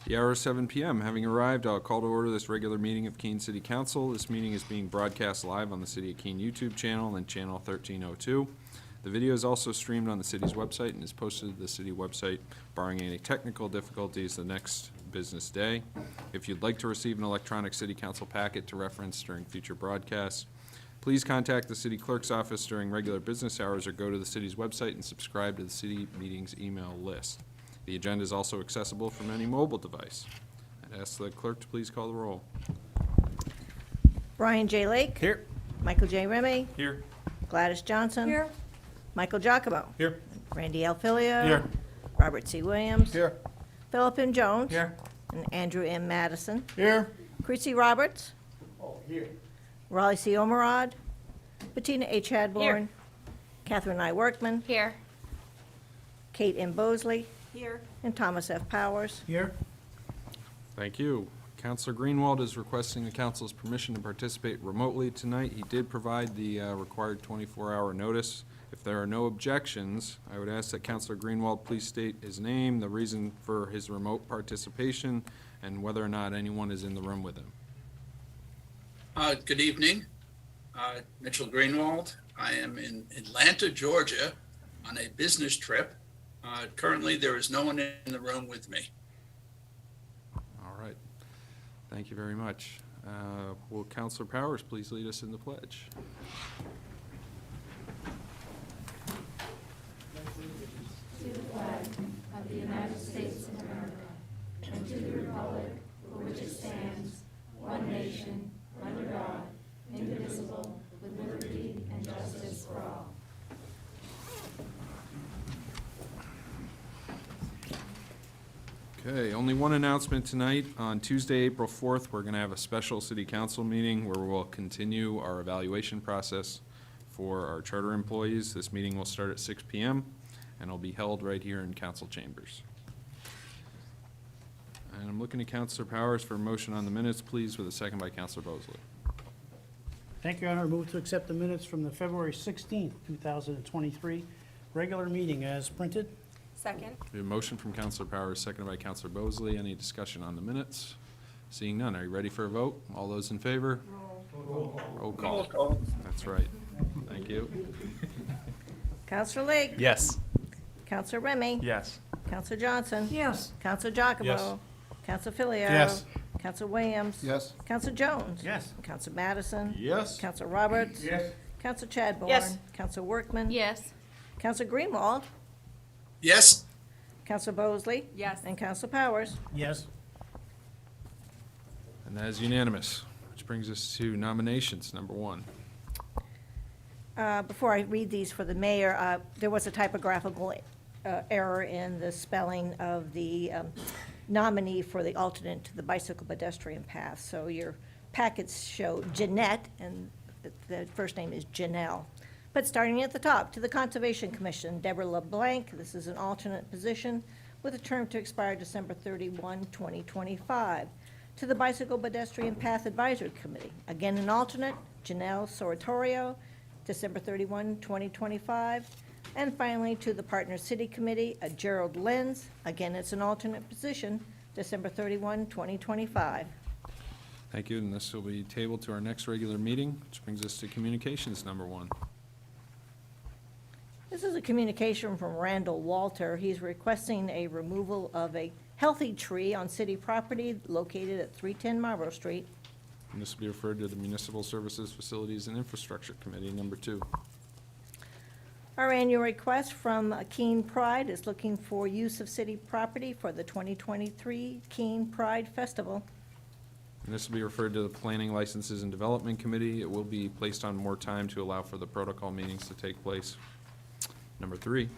The hour is 7 p.m. Having arrived, I'll call to order this regular meeting of Keene City Council. This meeting is being broadcast live on the City of Keene YouTube channel and channel 1302. The video is also streamed on the city's website and is posted to the city website, barring any technical difficulties, the next business day. If you'd like to receive an electronic city council packet to reference during future broadcasts, please contact the city clerk's office during regular business hours or go to the city's website and subscribe to the city meetings email list. The agenda is also accessible from any mobile device. I'd ask the clerk to please call the roll. Brian J. Lake. Here. Michael J. Remy. Here. Gladys Johnson. Here. Michael Giacomo. Here. Randy Alfilio. Here. Robert C. Williams. Here. Philip M. Jones. Here. And Andrew M. Madison. Here. Chrissy Roberts. Here. Raleigh C. Omerod. Bettina H. Hadborn. Here. Catherine I. Workman. Here. Kate M. Bosley. Here. And Thomas F. Powers. Here. Thank you. Councilor Greenwald is requesting the council's permission to participate remotely tonight. He did provide the required 24-hour notice. If there are no objections, I would ask that Councilor Greenwald please state his name, the reason for his remote participation, and whether or not anyone is in the room with him. Good evening. Mitchell Greenwald. I am in Atlanta, Georgia on a business trip. Currently, there is no one in the room with me. All right. Thank you very much. Will Councilor Powers please lead us in the pledge? Okay, only one announcement tonight. On Tuesday, April 4th, we're going to have a special city council meeting where we'll continue our evaluation process for our charter employees. This meeting will start at 6 p.m. and will be held right here in council chambers. And I'm looking to Councilor Powers for a motion on the minutes, please, with a second by Councilor Bosley. Thank you, Your Honor. Move to accept the minutes from the February 16th, 2023 regular meeting as printed. Second. We have a motion from Councilor Powers, seconded by Councilor Bosley. Any discussion on the minutes? Seeing none, are you ready for a vote? All those in favor? Roll call. That's right. Thank you. Counselor Lake. Yes. Counselor Remy. Yes. Counselor Johnson. Yes. Counselor Giacomo. Yes. Counselor Filio. Yes. Counselor Williams. Yes. Counselor Jones. Yes. Counselor Madison. Yes. Counselor Roberts. Yes. Counselor Chadbourne. Yes. Counselor Workman. Yes. Counselor Greenwald. Yes, Counselor Bosley. Yes. And Counselor Powers. Yes. And that is unanimous, which brings us to nominations, number one. Before I read these for the mayor, there was a typographical error in the spelling of the nominee for the alternate to the bicycle pedestrian path. So your packets show Jeanette, and the first name is Janelle. But starting at the top, to the Conservation Commission, Deborah LeBlanc. This is an alternate position with a term to expire December 31, 2025. To the Bicycle Pedestrian Path Advisory Committee, again an alternate, Janelle Soratorio, December 31, 2025. And finally, to the Partner City Committee, Gerald Lenz, again it's an alternate position, December 31, 2025. Thank you, and this will be tabled to our next regular meeting, which brings us to communications, number one. This is a communication from Randall Walter. He's requesting a removal of a healthy tree on city property located at 310 Marlborough Street. And this will be referred to the Municipal Services, Facilities, and Infrastructure Committee, number two. Our annual request from Keene Pride is looking for use of city property for the 2023 Keene Pride Festival. And this will be referred to the Planning, Licenses, and Development Committee. It will be placed on more time to allow for the protocol meetings to take place. Number three.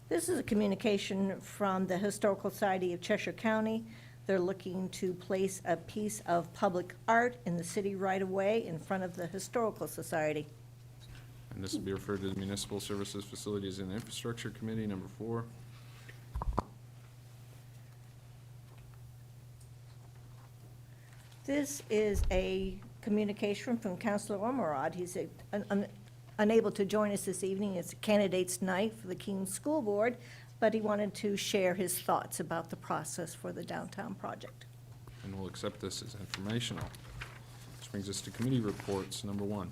This is a communication from the Historical Society of Cheshire County. They're looking to place a piece of public art in the city right-of-way in front of the Historical Society. And this will be referred to the Municipal Services, Facilities, and Infrastructure Committee, number four. This is a communication from Councilor Ormerod. He's unable to join us this evening. It's candidates night for the Keene School Board. but he wanted to share his thoughts about the process for the downtown project. And we'll accept this as informational. This brings us to committee reports. Number 1.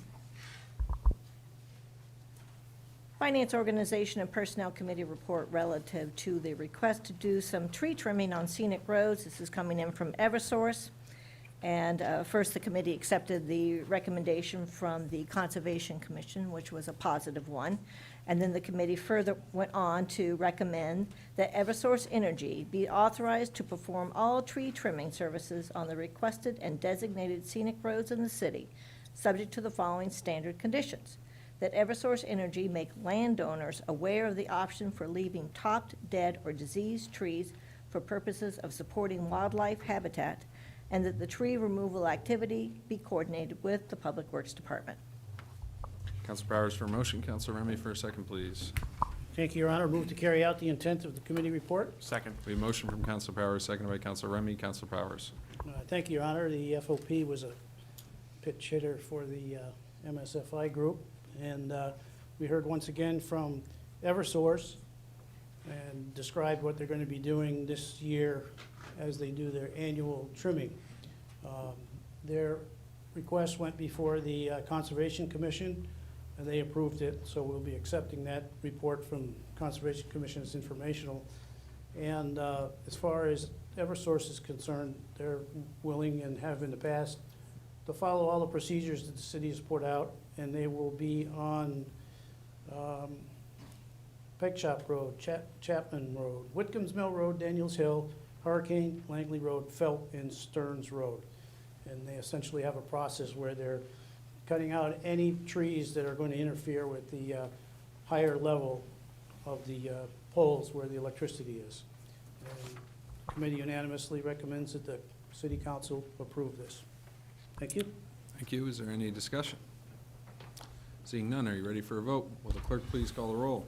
Finance Organization and Personnel Committee report relative to the request to do some tree trimming on scenic roads. This is coming in from Eversource. And first, the committee accepted the recommendation from the Conservation Commission, which was a positive one. And then the committee further went on to recommend that Eversource Energy be authorized to perform all tree trimming services on the requested and designated scenic roads in the city, subject to the following standard conditions: that Eversource Energy make landowners aware of the option for leaving topped, dead, or diseased trees for purposes of supporting wildlife habitat, and that the tree removal activity be coordinated with the Public Works Department. Council Powers for a motion. Council Remy for a second, please. Thank you, Your Honor. Move to carry out the intent of the committee report. Second. We have a motion from Council Powers, seconded by Council Remy. Council Powers. Thank you, Your Honor. The FOP was a pitch hitter for the MSFI group, and we heard once again from Eversource and described what they're going to be doing this year as they do their annual trimming. Their request went before the Conservation Commission, and they approved it, so we'll be accepting that report from Conservation Commission as informational. And as far as Eversource is concerned, they're willing and have in the past to follow all the procedures that the city has put out, and they will be on Peg Shop Road, Chapman Road, Whitcomb's Mill Road, Daniels Hill, Hurricane, Langley Road, Felt, and Stearns Road. And they essentially have a process where they're cutting out any trees that are going to interfere with the higher level of the poles where the electricity is. And the committee unanimously recommends that the city council approve this. Thank you. Thank you. Is there any discussion? Seeing none, are you ready for a vote? Will the clerk please call the roll?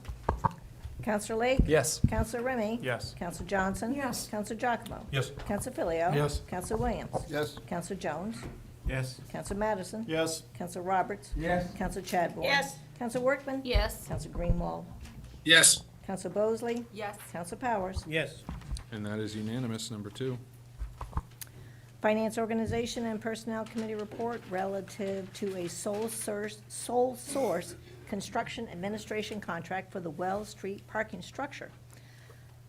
Counselor Lake? Yes. Counselor Remy? Yes. Counselor Johnson? Yes. Counselor Giacomo? Yes. Counselor Filio? Yes. Counselor Williams? Yes. Counselor Jones? Yes. Counselor Madison? Yes. Counselor Roberts? Yes. Counselor Chadbourne? Yes. Counselor Workman? Yes. Counselor Greenwald? Yes. Counselor Bosley? Yes. Counselor Powers? Yes. And that is unanimous. Number 2. Finance Organization and Personnel Committee report relative to a sole source construction administration contract for the Wells Street parking structure.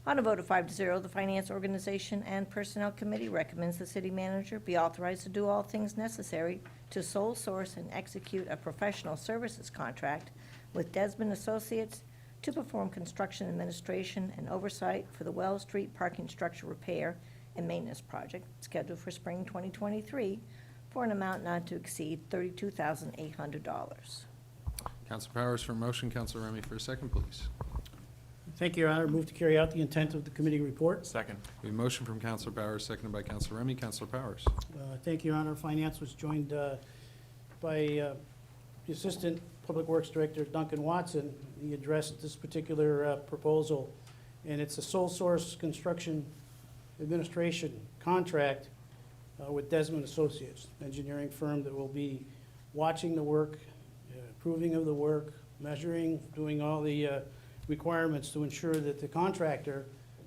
On a vote of 5-0, the Finance Organization and Personnel Committee recommends the city manager be authorized to do all things necessary to sole source and execute a professional services contract with Desmond Associates to perform construction administration and oversight for the Wells Street parking structure repair and maintenance project scheduled for spring 2023 for an amount not to exceed $32,800. Council Powers for a motion. Council Remy for a second, please. Thank you, Your Honor. Move to carry out the intent of the committee report. Second. We have a motion from Council Powers, seconded by Council Remy. Council Powers. Thank you, Your Honor. Finance was joined by the Assistant Public Works Director, Duncan Watson. He addressed this particular proposal, and it's a sole source construction administration contract with Desmond Associates, engineering firm that will be watching the work, approving of the work, measuring, doing all the requirements to ensure that the contractor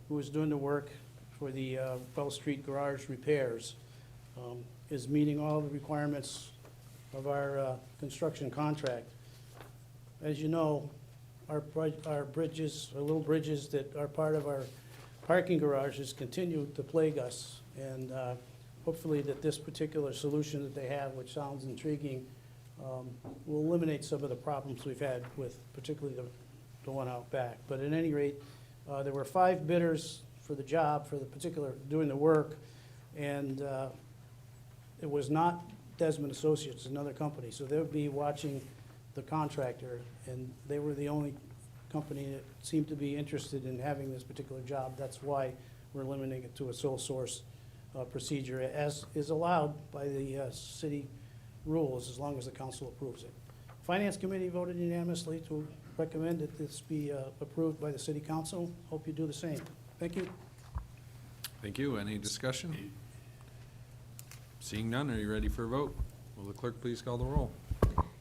who is doing the work for the Wells Street garage repairs is meeting all the requirements of our construction contract. As you know, our bridges, our little bridges that are part of our parking garages continue to plague us, and hopefully that this particular solution that they have, which sounds intriguing, will eliminate some of the problems we've had with particularly the one out back. But at any rate, there were 5 bidders for the job, for the particular, doing the work, and it was not Desmond Associates, another company. So they would be watching the contractor, and they were the only company that seemed to be interested in having this particular job. That's why we're limiting it to a sole source procedure, as is allowed by the city rules, as long as the council approves it. Finance Committee voted unanimously to recommend that this be approved by the city council. Hope you do the same. Thank you. Thank you. Any discussion? Seeing none, are you ready for a vote? Will the clerk please call the roll?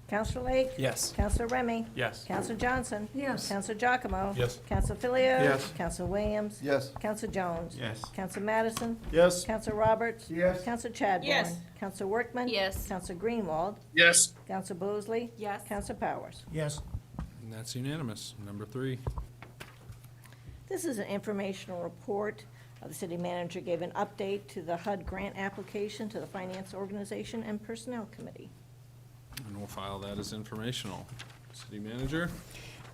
Counselor Lake? Yes. Counselor Remy? Yes. Counselor Johnson? Yes. Counselor Giacomo? Yes. Counselor Filio? Yes. Counselor Williams? Yes. Counselor Jones? Yes. Counselor Madison? Yes. Counselor Roberts? Yes. Counselor Chadbourne? Yes. Counselor Workman? Yes. Counselor Greenwald? Yes. Counselor Bosley? Yes. Counselor Powers? Yes. And that's unanimous. Number 3. This is an informational report. The city manager gave an update to the HUD grant application to the Finance Organization and Personnel Committee. And we'll file that as informational. City manager?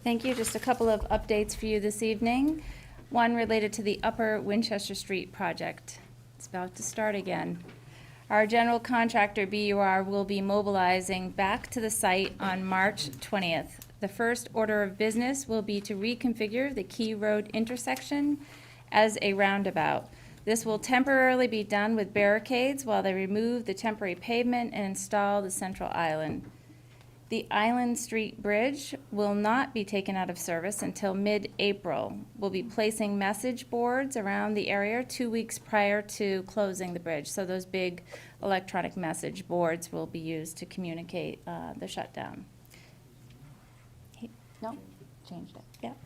Thank you. Just a couple of updates for you this evening. One related to the Upper Winchester Street project. It's about to start again. Our general contractor, BUR, will be mobilizing back to the site on March 20th. The first order of business will be to reconfigure the Key Road intersection as a roundabout. This will temporarily be done with barricades while they remove the temporary pavement and install the central island. The Island Street Bridge will not be taken out of service until mid-April. We'll be placing message boards around the area 2 weeks prior to closing the bridge. So those big electronic message boards will be used to communicate the shutdown. No, changed it, yep.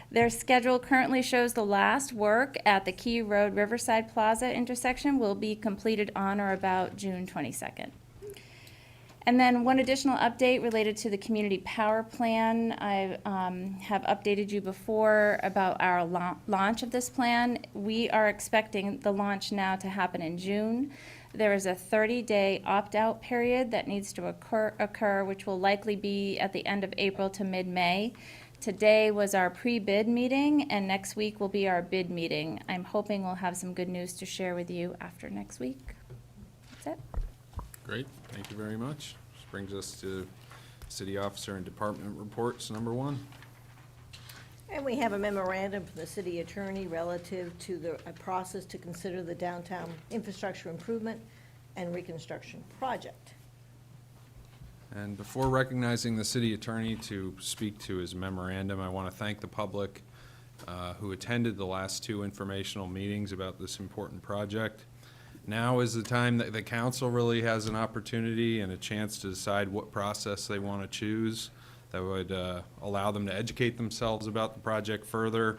Their schedule currently shows the last work at the Key Road Riverside Plaza intersection will be completed on or about June 22nd. And then one additional update related to the community power plan. I have updated you before about our launch of this plan. We are expecting the launch now to happen in June. There is a 30-day opt-out period that needs to occur, which will likely be at the end of April to mid-May. Today was our pre-bid meeting, and next week will be our bid meeting. I'm hoping we'll have some good news to share with you after next week. That's it. Great, thank you very much. This brings us to city officer and department reports, number 1. And we have a memorandum from the city attorney relative to a process to consider the downtown infrastructure improvement and reconstruction project. And before recognizing the city attorney to speak to his memorandum, I want to thank the public who attended the last 2 informational meetings about this important project. Now is the time that the council really has an opportunity and a chance to decide what process they want to choose that would allow them to educate themselves about the project further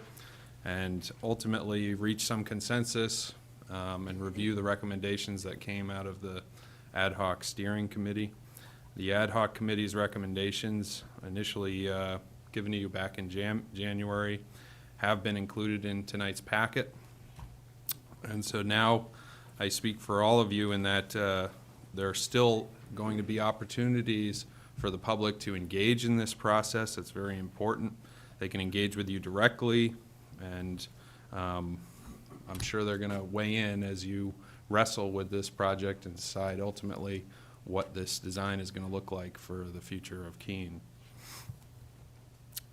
and ultimately reach some consensus and review the recommendations that came out of the ad hoc steering committee. The ad hoc committee's recommendations, initially given to you back in January, have been included in tonight's packet. And so now I speak for all of you in that there are still going to be opportunities for the public to engage in this process. It's very important. They can engage with you directly, and I'm sure they're going to weigh in as you wrestle with this project and decide ultimately what this design is going to look like for the future of Keene.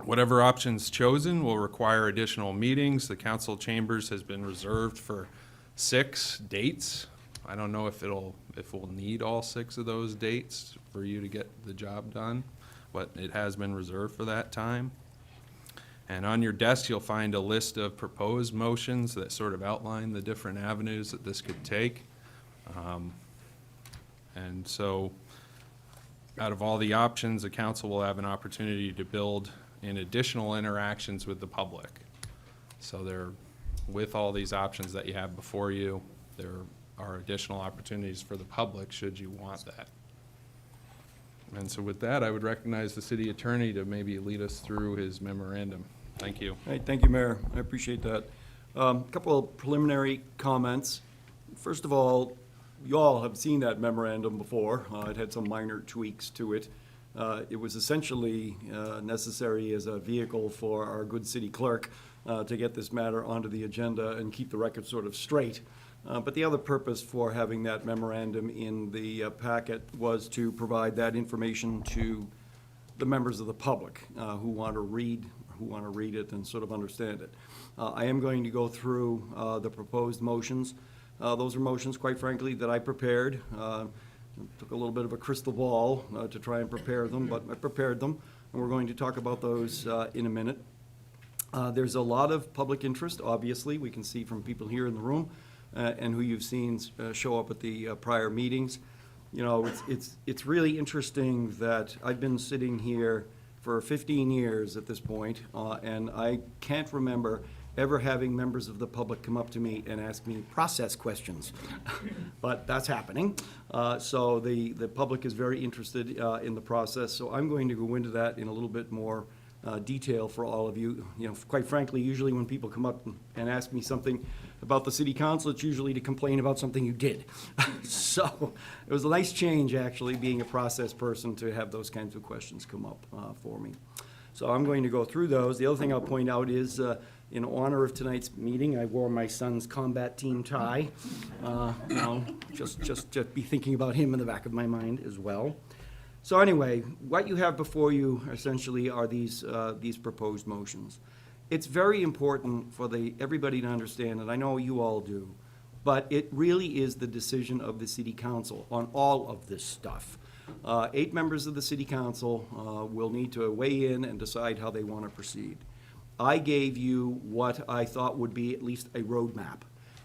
Whatever option's chosen will require additional meetings. The council chambers has been reserved for 6 dates. I don't know if we'll need all 6 of those dates for you to get the job done, but it has been reserved for that time. And on your desk, you'll find a list of proposed motions that sort of outline the different avenues that this could take. And so, out of all the options, the council will have an opportunity to build in additional interactions with the public. So with all these options that you have before you, there are additional opportunities for the public should you want that. And so with that, I would recognize the city attorney to maybe lead us through his memorandum. Thank you. Hey, thank you, Mayor. I appreciate that. A couple of preliminary comments. First of all, you all have seen that memorandum before. It had some minor tweaks to it. It was essentially necessary as a vehicle for our good city clerk to get this matter onto the agenda and keep the record sort of straight. But the other purpose for having that memorandum in the packet was to provide that information to the members of the public who want to read it and sort of understand it. I am going to go through the proposed motions. Those are motions, quite frankly, that I prepared. Took a little bit of a crystal ball to try and prepare them, but I prepared them, and we're going to talk about those in a minute. There's a lot of public interest, obviously. We can see from people here in the room and who you've seen show up at the prior meetings. You know, it's really interesting that I've been sitting here for 15 years at this point, and I can't remember ever having members of the public come up to me and ask me process questions. But that's happening. So the public is very interested in the process, so I'm going to go into that in a little bit more detail for all of you. You know, quite frankly, usually when people come up and ask me something about the city council, it's usually to complain about something you did. So it was a nice change, actually, being a process person, to have those kinds of questions come up for me. So I'm going to go through those. The other thing I'll point out is, in honor of tonight's meeting, I wore my son's combat team tie. You know, just be thinking about him in the back of my mind as well. So anyway, what you have before you essentially are these proposed motions. It's very important for everybody to understand, and I know you all do, but it really is the decision of the city council on all of this stuff. 8 members of the city council will need to weigh in and decide how they want to proceed. I gave you what I thought would be at least a roadmap.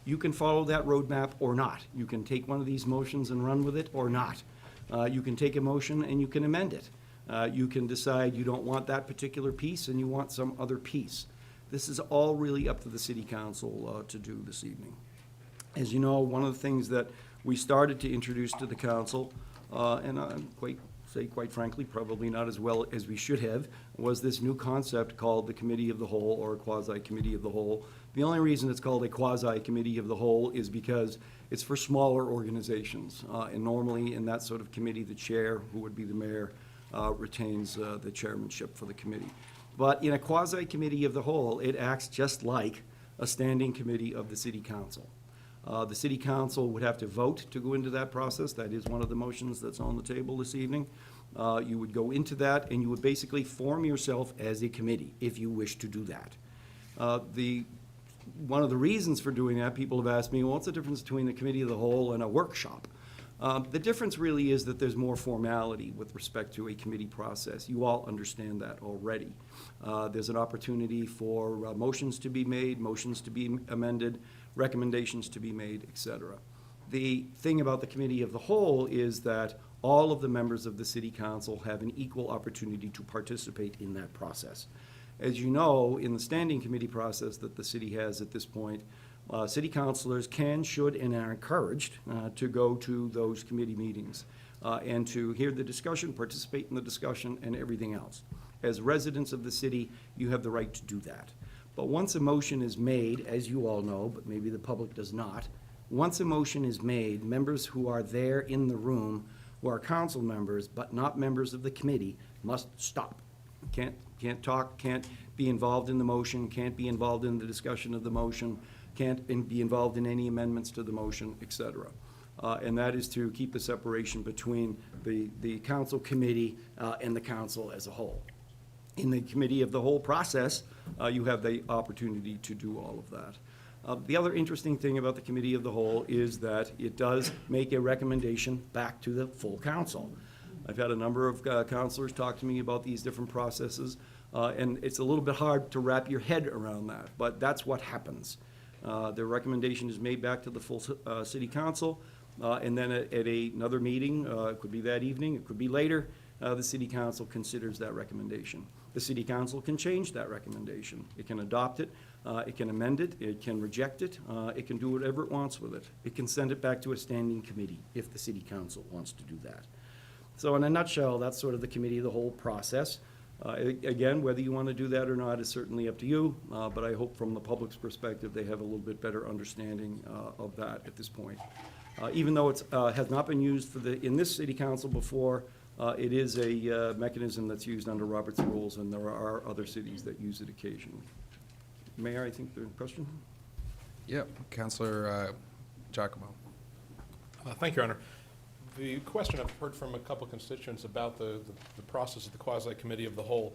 You can follow that roadmap or not. You can take one of these motions and run with it or not. You can take a motion and you can amend it. You can decide you don't want that particular piece and you want some other piece. This is all really up to the city council to do this evening. As you know, one of the things that we started to introduce to the council, and I'm quite frankly, probably not as well as we should have, was this new concept called the Committee of the Whole, or a quasi-committee of the whole. The only reason it's called a quasi-committee of the whole is because it's for smaller organizations. And normally in that sort of committee, the chair, who would be the mayor, retains the chairmanship for the committee. But in a quasi-committee of the whole, it acts just like a standing committee of the city council. The city council would have to vote to go into that process. That is one of the motions that's on the table this evening. You would go into that, and you would basically form yourself as a committee, if you wish to do that. One of the reasons for doing that, people have asked me, well, what's the difference between a committee of the whole and a workshop? The difference really is that there's more formality with respect to a committee process. You all understand that already. There's an opportunity for motions to be made, motions to be amended, recommendations to be made, et cetera. The thing about the committee of the whole is that all of the members of the city council have an equal opportunity to participate in that process. As you know, in the standing committee process that the city has at this point, city councilors can, should, and are encouraged to go to those committee meetings and to hear the discussion, participate in the discussion, and everything else. As residents of the city, you have the right to do that. But once a motion is made, as you all know, but maybe the public does not, once a motion is made, members who are there in the room, who are council members but not members of the committee, must stop. Can't talk, can't be involved in the motion, can't be involved in the discussion of the motion, can't be involved in any amendments to the motion, et cetera. And that is to keep the separation between the council committee and the council as a whole. In the committee of the whole process, you have the opportunity to do all of that. The other interesting thing about the committee of the whole is that it does make a recommendation back to the full council. I've had a number of councilors talk to me about these different processes, and it's a little bit hard to wrap your head around that, but that's what happens. The recommendation is made back to the full city council, and then at another meeting, it could be that evening, it could be later, the city council considers that recommendation. The city council can change that recommendation. It can adopt it, it can amend it, it can reject it, it can do whatever it wants with it. It can send it back to a standing committee if the city council wants to do that. So in a nutshell, that's sort of the committee of the whole process. Again, whether you want to do that or not is certainly up to you, but I hope from the public's perspective they have a little bit better understanding of that at this point. Even though it has not been used in this city council before, it is a mechanism that's used under Robert's rules, and there are other cities that use it occasionally. Mayor, I think there's a question? Yep, Councilor Giacomo. Thank you, Your Honor. The question I've heard from a couple constituents about the process of the quasi-committee of the whole,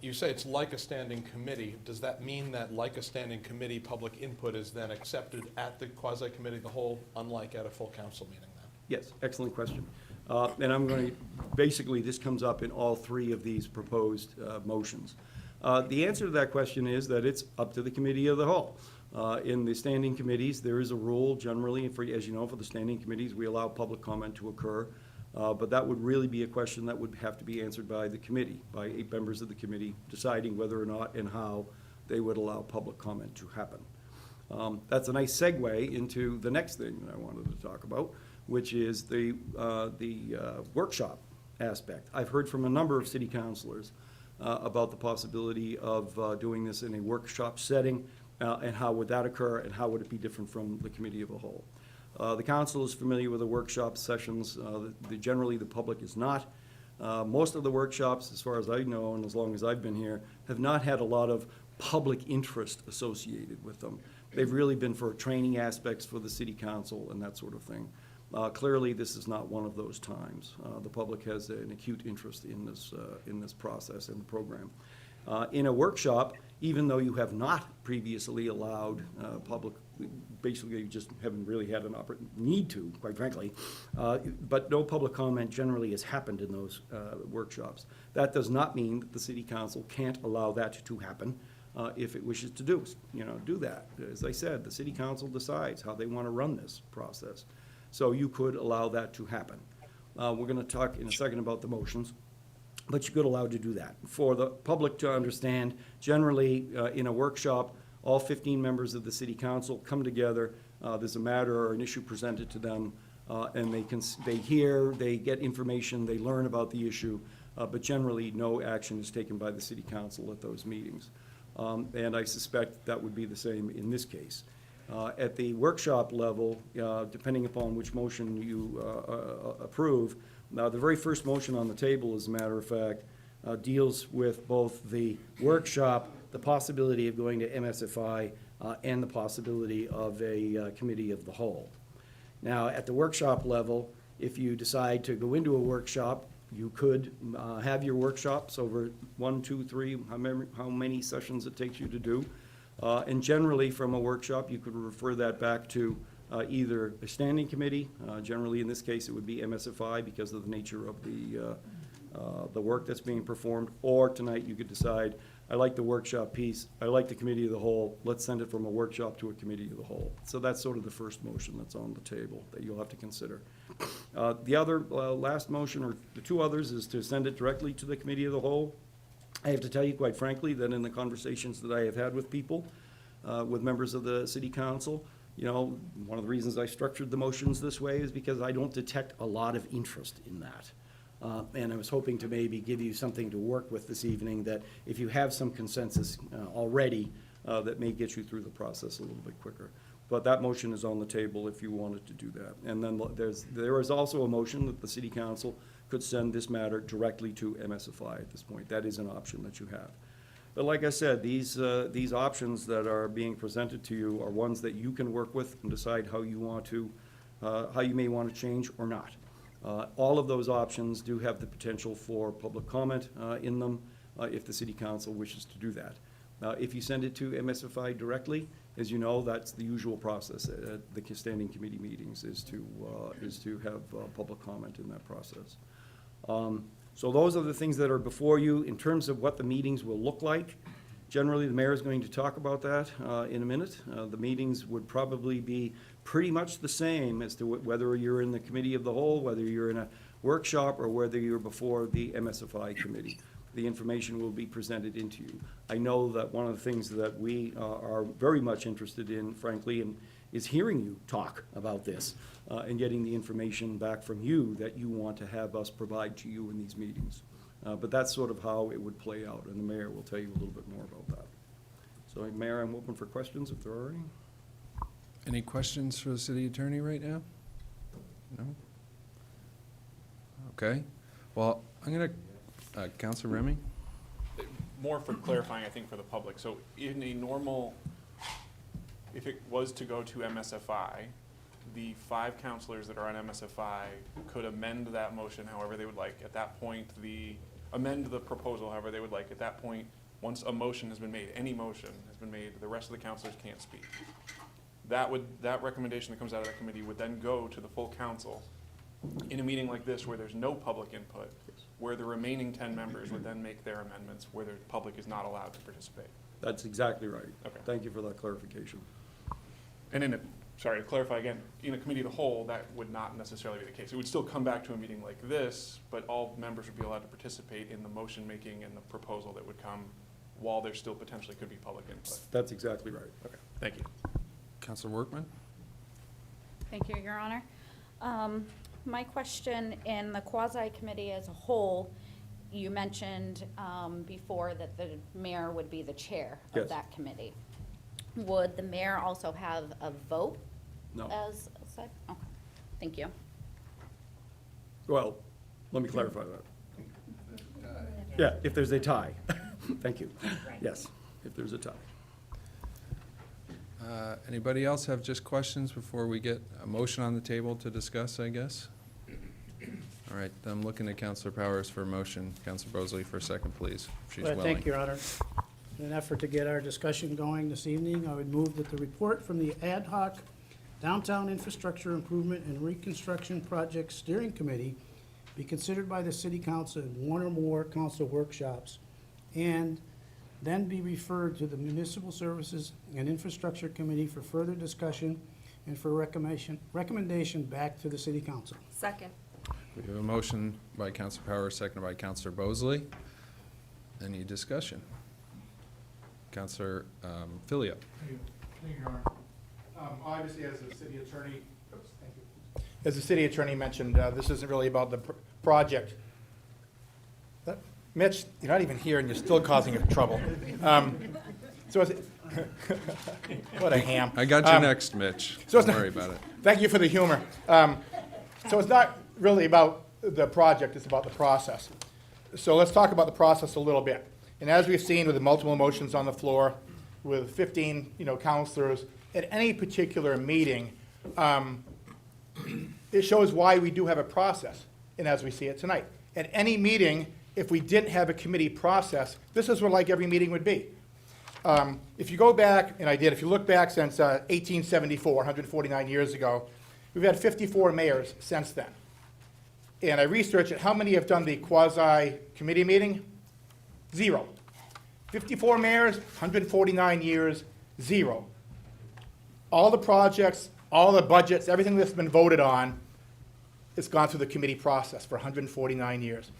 you say it's like a standing committee. Does that mean that, like a standing committee, public input is then accepted at the quasi-committee of the whole, unlike at a full council meeting then? Yes, excellent question. And I'm going to, basically, this comes up in all 3 of these proposed motions. The answer to that question is that it's up to the committee of the whole. In the standing committees, there is a rule generally, as you know, for the standing committees, we allow public comment to occur. But that would really be a question that would have to be answered by the committee, by 8 members of the committee, deciding whether or not and how they would allow public comment to happen. That's a nice segue into the next thing that I wanted to talk about, which is the workshop aspect. I've heard from a number of city councilors about the possibility of doing this in a workshop setting, and how would that occur, and how would it be different from the committee of a whole. The council is familiar with the workshop sessions. Generally, the public is not. Most of the workshops, as far as I know, and as long as I've been here, have not had a lot of public interest associated with them. They've really been for training aspects for the city council and that sort of thing. Clearly, this is not one of those times. The public has an acute interest in this process and the program. In a workshop, even though you have not previously allowed public, basically you just haven't really had an need to, quite frankly, but no public comment generally has happened in those workshops. That does not mean that the city council can't allow that to happen if it wishes to do that. As I said, the city council decides how they want to run this process. So you could allow that to happen. We're going to talk in a second about the motions, but you could allow to do that. For the public to understand, generally, in a workshop, all 15 members of the city council come together, there's a matter or an issue presented to them, and they hear, they get information, they learn about the issue, but generally, no action is taken by the city council at those meetings. And I suspect that would be the same in this case. At the workshop level, depending upon which motion you approve, now, the very first motion on the table, as a matter of fact, deals with both the workshop, the possibility of going to MSFI, and the possibility of a committee of the whole. Now, at the workshop level, if you decide to go into a workshop, you could have your workshops over 1, 2, 3, how many sessions it takes you to do. And generally, from a workshop, you could refer that back to either a standing committee, generally in this case it would be MSFI because of the nature of the work that's being performed, or tonight you could decide, I like the workshop piece, I like the committee of the whole, let's send it from a workshop to a committee of the whole. So that's sort of the first motion that's on the table that you'll have to consider. The other last motion, or the two others, is to send it directly to the committee of the whole. I have to tell you quite frankly that in the conversations that I have had with people, with members of the city council, one of the reasons I structured the motions this way is because I don't detect a lot of interest in that. And I was hoping to maybe give you something to work with this evening, that if you have some consensus already, that may get you through the process a little bit quicker. But that motion is on the table if you wanted to do that. And then there is also a motion that the city council could send this matter directly to MSFI at this point. That is an option that you have. But like I said, these options that are being presented to you are ones that you can work with and decide how you may want to change or not. All of those options do have the potential for public comment in them if the city council wishes to do that. If you send it to MSFI directly, as you know, that's the usual process at the standing committee meetings, is to have public comment in that process. So those are the things that are before you. In terms of what the meetings will look like, generally the mayor is going to talk about that in a minute. The meetings would probably be pretty much the same as to whether you're in the committee of the whole, whether you're in a workshop, or whether you're before the MSFI committee. The information will be presented into you. I know that one of the things that we are very much interested in, frankly, is hearing you talk about this and getting the information back from you that you want to have us provide to you in these meetings. But that's sort of how it would play out, and the mayor will tell you a little bit more about that. So, Mayor, I'm open for questions if there are any. Any questions for the city attorney right now? No? Okay. Well, I'm going to, Councilor Remy? More for clarifying, I think, for the public. So in a normal, if it was to go to MSFI, the 5 counselors that are on MSFI could amend that motion however they would like. At that point, amend the proposal however they would like. At that point, once a motion has been made, any motion has been made, the rest of the counselors can't speak. That recommendation that comes out of that committee would then go to the full council in a meeting like this where there's no public input, where the remaining 10 members would then make their amendments where the public is not allowed to participate. That's exactly right. Okay. Thank you for that clarification. And in a sorry, to clarify again, in a committee of the whole, that would not necessarily be the case. It would still come back to a meeting like this, but all members would be allowed to participate in the motion making and the proposal that would come while there still potentially could be public input. That's exactly right. Okay, thank you. Counselor Workman? Thank you, Your Honor. My question, in the quasi-committee as a whole, you mentioned before that the mayor would be the chair Yes. of that committee. Would the mayor also have a vote No. as said? Okay, thank you. Well, let me clarify that. Yeah, if there's a tie. Thank you. Yes, if there's a tie. Anybody else have just questions before we get a motion on the table to discuss, I guess? All right, I'm looking at Counselor Powers for a motion. Counselor Bosley for a second, please, if she's willing. Thank you, Your Honor. In an effort to get our discussion going this evening, I would move that the report from the Ad hoc Downtown Infrastructure Improvement and Reconstruction Project Steering Committee be considered by the City Council in one or more council workshops, and then be referred to the Municipal Services and Infrastructure Committee for further discussion and for recommendation back to the City Council. Second. We have a motion by Counselor Powers, seconded by Counselor Bosley. Any discussion? Counselor Filio. Thank you, Your Honor. Obviously, as the city attorney, as the city attorney mentioned, this isn't really about the project. Mitch, you're not even here and you're still causing trouble. So is it, what a ham. I got you next, Mitch. so it's Don't not- worry about it. Thank you for the humor. So it's not really about the project, it's about the process. So let's talk about the process a little bit. And as we've seen with the multiple motions on the floor, with 15, counselors, at any particular meeting, it shows why we do have a process, and as we see it tonight. At any meeting, if we didn't have a committee process, this is what like every meeting would be. If you go back, and I did, if you look back since 1874, 149 years ago, we've had 54 mayors since then. And I researched it, how many have done the quasi-committee meeting? 0. 54 mayors, 149 years, 0. All the projects, all the budgets, everything that's been voted on, it's gone through the committee process for 149 years.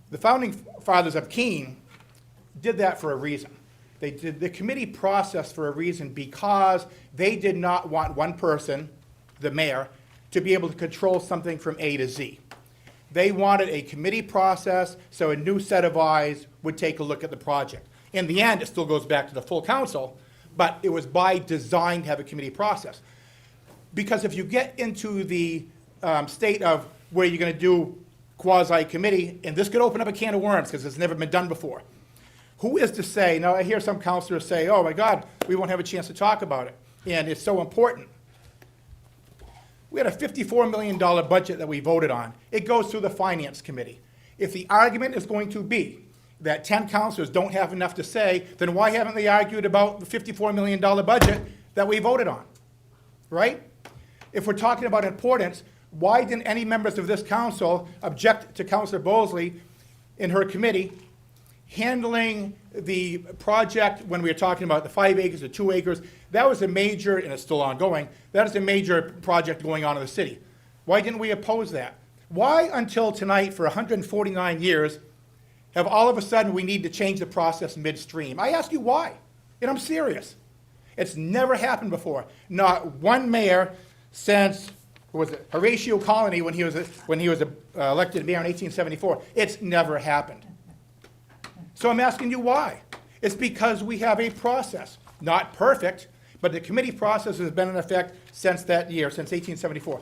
The founding fathers of Keene did that for a reason. They did the committee process for a reason because they did not want one person, the mayor, to be able to control something from A to Z. They wanted a committee process so a new set of eyes would take a look at the project. In the end, it still goes back to the full council, but it was by design to have a committee process. Because if you get into the state of where you're going to do quasi-committee, and this could open up a can of worms because it's never been done before. Who is to say, now I hear some counselors say, oh my God, we won't have a chance to talk about it, and it's so important. We had a $54 million budget that we voted on. It goes through the Finance Committee. If the argument is going to be that 10 counselors don't have enough to say, then why haven't they argued about the $54 million budget that we voted on? Right? If we're talking about importance, why didn't any members of this council object to Councilor Bosley in her committee handling the project when we were talking about the 5 acres or 2 acres? That was a major, and it's still ongoing, that is a major project going on in the city. Why didn't we oppose that? Why until tonight, for 149 years, have all of a sudden we need to change the process midstream? I ask you why, and I'm serious. It's never happened before. Not one mayor since, what was it, Horatio Colony when he was elected mayor in 1874. It's never happened. So I'm asking you why. It's because we have a process, not perfect, but the committee process has been in effect since that year, since 1874.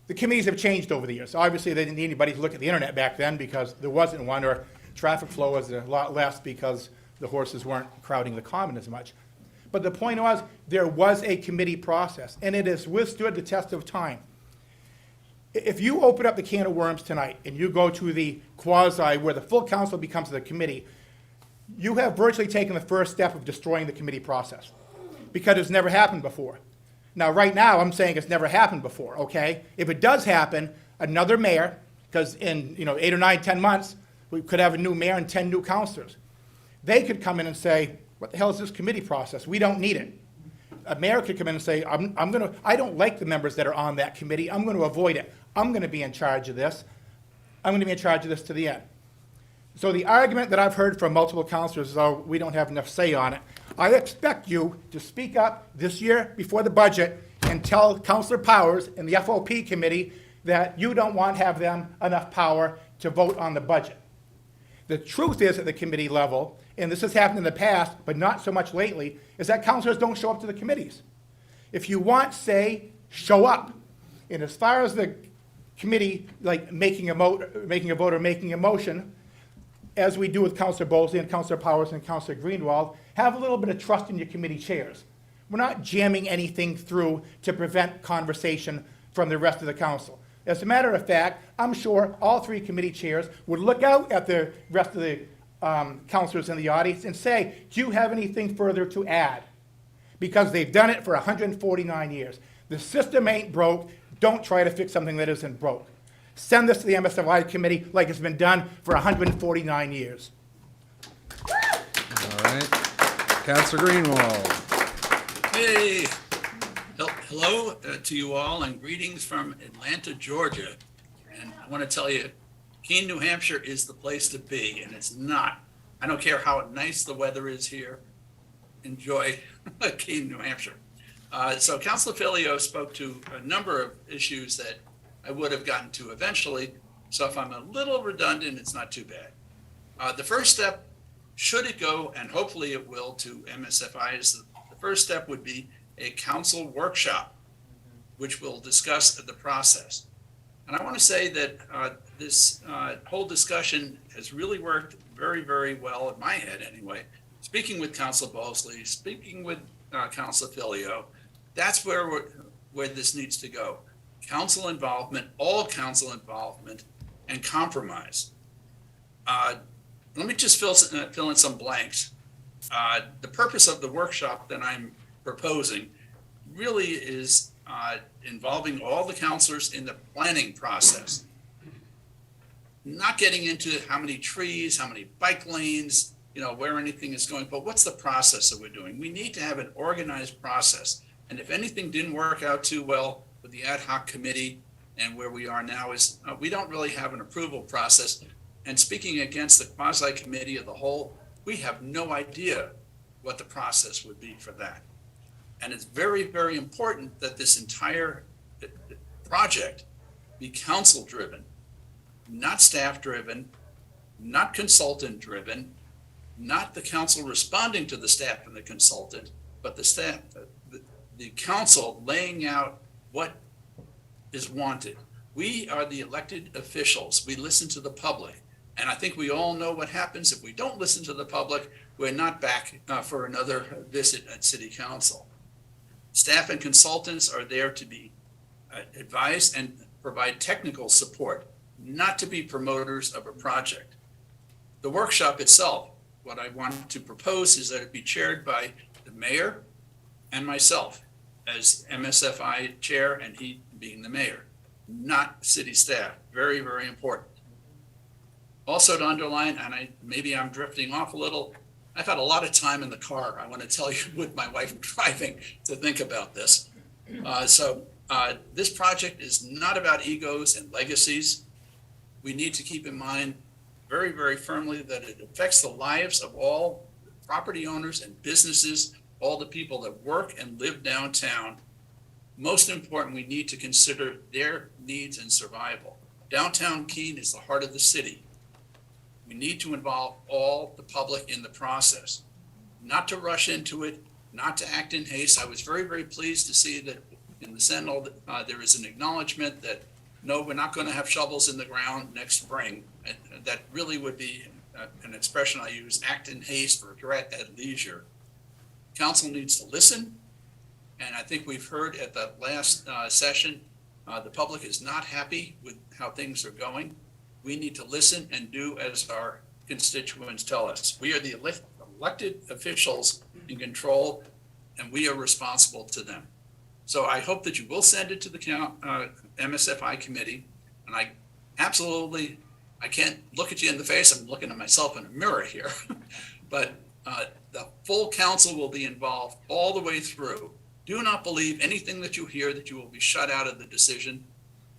The committees have changed over the years. Obviously, they didn't need anybody to look at the internet back then because there wasn't one, or traffic flow was a lot less because the horses weren't crowding the common as much. But the point was, there was a committee process, and it has withstood the test of time. If you open up the can of worms tonight and you go to the quasi, where the full council becomes the committee, you have virtually taken the first step of destroying the committee process because it's never happened before. Now, right now, I'm saying it's never happened before, okay? If it does happen, another mayor, because in 8 or 9, 10 months, we could have a new mayor and 10 new councilors. They could come in and say, what the hell is this committee process? We don't need it. a mayor could come in and say, I don't like the members that are on that committee, I'm gonna avoid it. I'm gonna be in charge of this. I'm gonna be in charge of this to the end. So the argument that I've heard from multiple councilors is, oh, we don't have enough say on it. I expect you to speak up this year before the budget and tell Councilor Powers and the FOP committee that you don't want to have them enough power to vote on the budget. The truth is at the committee level, and this has happened in the past, but not so much lately, is that councilors don't show up to the committees. If you want say, show up. And as far as the committee, like making a vote or making a motion, as we do with Councilor Bolsley and Councilor Powers and Councilor Greenwald, have a little bit of trust in your committee chairs. We're not jamming anything through to prevent conversation from the rest of the council. As a matter of fact, I'm sure all three committee chairs would look out at the rest of the councilors in the audience and say, do you have anything further to add? Because they've done it for 149 years. The system ain't broke. Don't try to fix something that isn't broke. Send this to the MSFI committee like it's been done for 149 years. All right. Counselor Greenwald. Hey, hello to you all and greetings from Atlanta, Georgia. And I want to tell you, Keene, New Hampshire is the place to be, and it's not. I don't care how nice the weather is here. Enjoy Keene, New Hampshire. So Councilor Filio spoke to a number of issues that I would have gotten to eventually. So if I'm a little redundant, it's not too bad. The first step, should it go, and hopefully it will, to MSFI, is the first step would be a council workshop, which will discuss the process. And I want to say that this whole discussion has really worked very, very well in my head anyway. Speaking with Councilor Bolsley, speaking with Councilor Filio, that's where this needs to go. Council involvement, all council involvement, and compromise. Let me just fill in some blanks. The purpose of the workshop that I'm proposing really is involving all the councilors in the planning process. Not getting into how many trees, how many bike lanes, where anything is going, but what's the process that we're doing? We need to have an organized process. And if anything didn't work out too well with the ad hoc committee and where we are now is we don't really have an approval process. And speaking against the quasi committee of the whole, we have no idea what the process would be for that. And it's very, very important that this entire project be council driven, not staff driven, not consultant driven, not the council responding to the staff and the consultant, but the staff, the council laying out what is wanted. We are the elected officials. We listen to the public. And I think we all know what happens if we don't listen to the public. We're not back for another visit at City Council. Staff and consultants are there to be advised and provide technical support, not to be promoters of a project. The workshop itself, what I want to propose is that it be chaired by the mayor and myself as MSFI chair and he being the mayor, not city staff. Very, very important. Also to underline, and maybe I'm drifting off a little, I've had a lot of time in the car, I want to tell you, with my wife driving to think about this. This project is not about egos and legacies. We need to keep in mind very, very firmly that it affects the lives of all property owners and businesses, all the people that work and live downtown. Most important, we need to consider their needs and survival. Downtown Keene is the heart of the city. We need to involve all the public in the process, not to rush into it, not to act in haste. I was very, very pleased to see that in the Sentinel, there is an acknowledgement that, no, we're not going to have shovels in the ground next spring. And that really would be an expression I use, act in haste, regret at leisure. Council needs to listen. And I think we've heard at the last session, the public is not happy with how things are going. We need to listen and do as our constituents tell us. We are the elected officials in control, and we are responsible to them. So I hope that you will send it to the MSFI committee. And I can't look at you in the face. I'm looking at myself in a mirror here. But the full council will be involved all the way through. Do not believe anything that you hear that you will be shut out of the decision.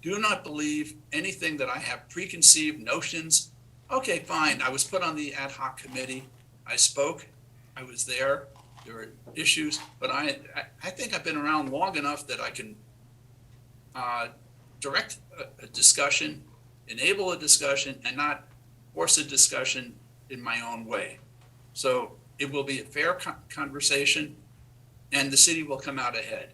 Do not believe anything that I have preconceived notions. Okay, fine, I was put on the ad hoc committee. I spoke, I was there, there were issues, but I think I've been around long enough that I can direct a discussion, enable a discussion, and not force a discussion in my own way. So it will be a fair conversation, and the city will come out ahead.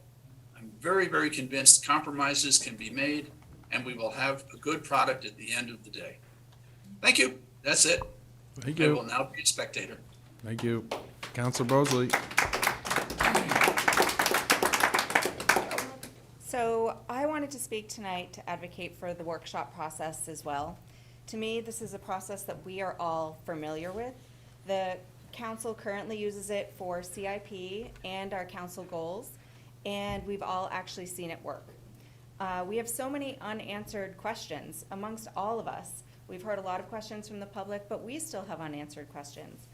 I'm very, very convinced compromises can be made, and we will have a good product at the end of the day. Thank you. That's it. Thank I you. will now be a spectator. Thank you. Counselor Bosley. So I wanted to speak tonight to advocate for the workshop process as well. To me, this is a process that we are all familiar with. The council currently uses it for CIP and our council goals, and we've all actually seen it work. We have so many unanswered questions amongst all of us. We've heard a lot of questions from the public, but we still have unanswered questions.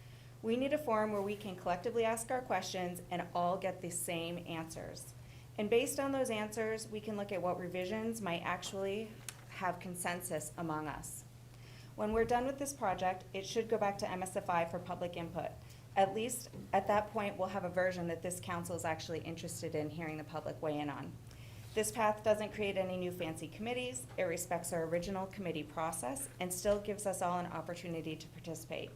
We need a forum where we can collectively ask our questions and all get the same answers. And based on those answers, we can look at what revisions might actually have consensus among us. When we're done with this project, it should go back to MSFI for public input. At least at that point, we'll have a version that this council is actually interested in hearing the public weigh in on. This path doesn't create any new fancy committees. It respects our original committee process and still gives us all an opportunity to participate.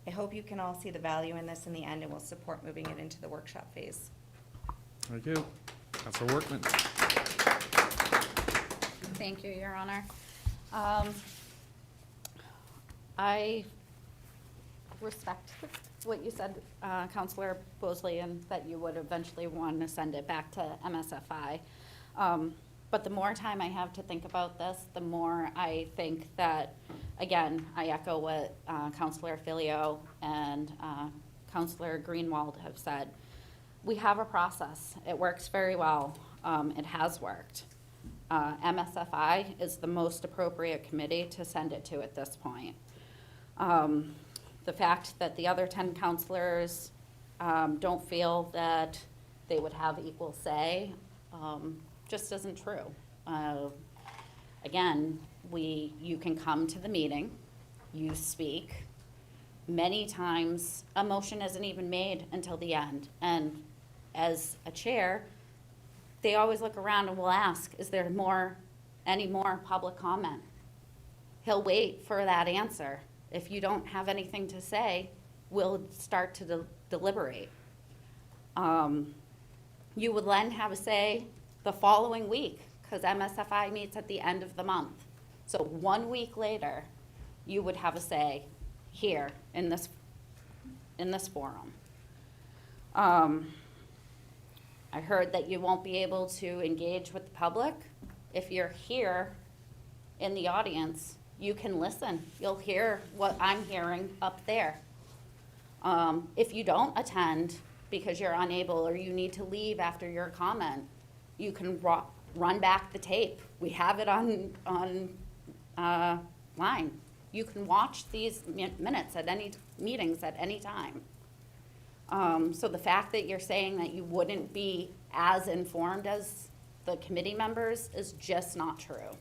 I hope you can all see the value in this in the end and will support moving it into the workshop phase. Thank you. Counselor Workman. Thank you, Your Honor. I respect what you said, Counselor Bosley, and that you would eventually want to send it back to MSFI. But the more time I have to think about this, the more I think that, again, I echo what Counselor Filio and Counselor Greenwald have said. We have a process. It works very well. It has worked. MSFI is the most appropriate committee to send it to at this point. The fact that the other 10 counselors don't feel that they would have equal say just isn't true. Again, you can come to the meeting, you speak. Many times, a motion isn't even made until the end. And as a chair, they always look around and will ask, is there any more public comment? He'll wait for that answer. If you don't have anything to say, we'll start to deliberate. You would then have a say the following week, because MSFI meets at the end of the month. So 1 week later, you would have a say here in this forum. I heard that you won't be able to engage with the public. If you're here in the audience, you can listen. You'll hear what I'm hearing up there. If you don't attend because you're unable or you need to leave after your comment, you can run back the tape. We have it on line. You can watch these minutes at any meetings at any time. So the fact that you're saying that you wouldn't be as informed as the committee members is just not true.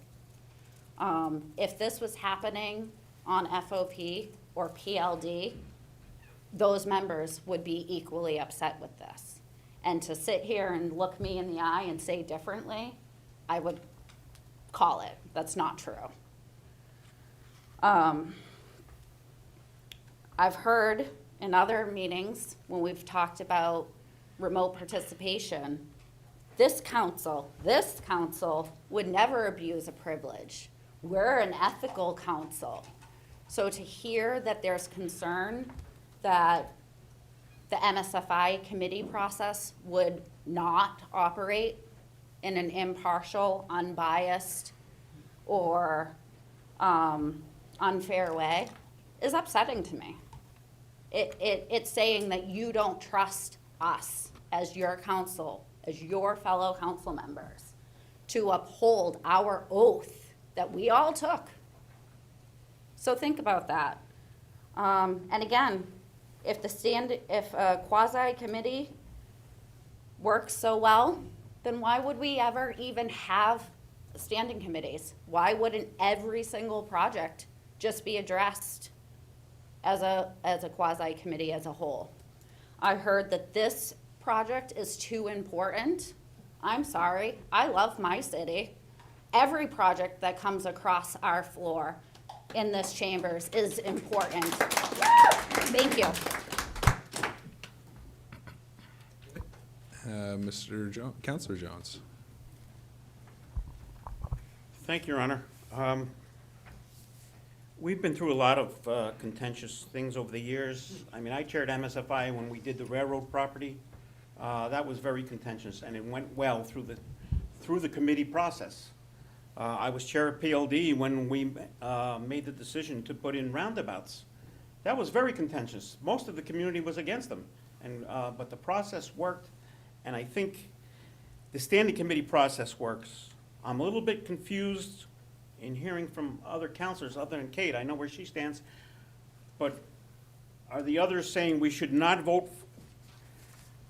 If this was happening on FOP or PLD, those members would be equally upset with this. And to sit here and look me in the eye and say differently, I would call it. That's not true. I've heard in other meetings when we've talked about remote participation, this council would never abuse a privilege. We're an ethical council. So to hear that there's concern that the MSFI committee process would not operate in an impartial, unbiased, or unfair way is upsetting to me. It's saying that you don't trust us as your council, as your fellow council members, to uphold our oath that we all took. So think about that. And again, if a quasi committee works so well, then why would we ever even have standing committees? Why wouldn't every single project just be addressed as a quasi-committee as a whole? I heard that this project is too important. I'm sorry, I love my city. Every project that comes across our floor in this chambers is important. Thank you. Counselor Jones. Thank you, Your Honor. We've been through a lot of contentious things over the years. I mean, I chaired MSFI when we did the railroad property. That was very contentious, and it went well through the committee process. I was chair of PLD when we made the decision to put in roundabouts. That was very contentious. Most of the community was against them, but the process worked, and I think the standing committee process works. I'm a little bit confused in hearing from other counselors other than Kate. I know where she stands, but are the others saying we should not vote?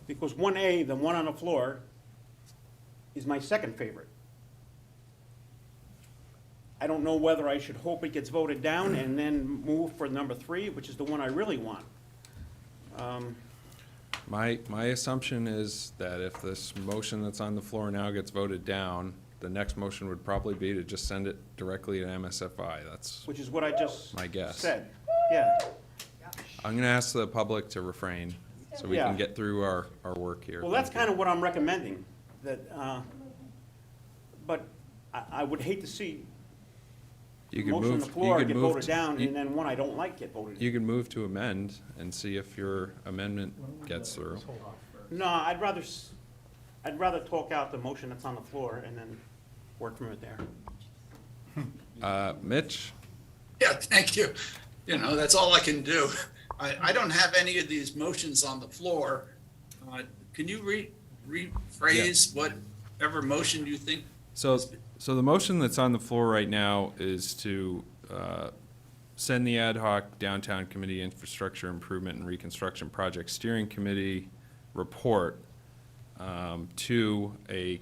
Because 1A, the one on the floor, is my second favorite. I don't know whether I should hope it gets voted down and then move for number 3, which is the one I really want. My assumption is that if this motion that's on the floor now gets voted down, the next motion would probably be to just send it directly to MSFI. That's Which is what I just my guess. said. Yeah. I'm gonna ask the public to refrain so we Yeah. can get through our work here. Well, that's kind of what I'm recommending, that, but I would hate to see You the could motion on move, the floor you get could move, voted down, you and then one I don't like get voted in. you could move to amend and see if your amendment gets through. No, I'd rather talk out the motion that's on the floor and then work from it there. Mitch? Yeah, thank you. You know, that's all I can do. I don't have any of these motions on the floor. Can you rephrase whatever motion you think? So the motion that's on the floor right now is to send the ad hoc Downtown Committee Infrastructure Improvement and Reconstruction Project Steering Committee report to a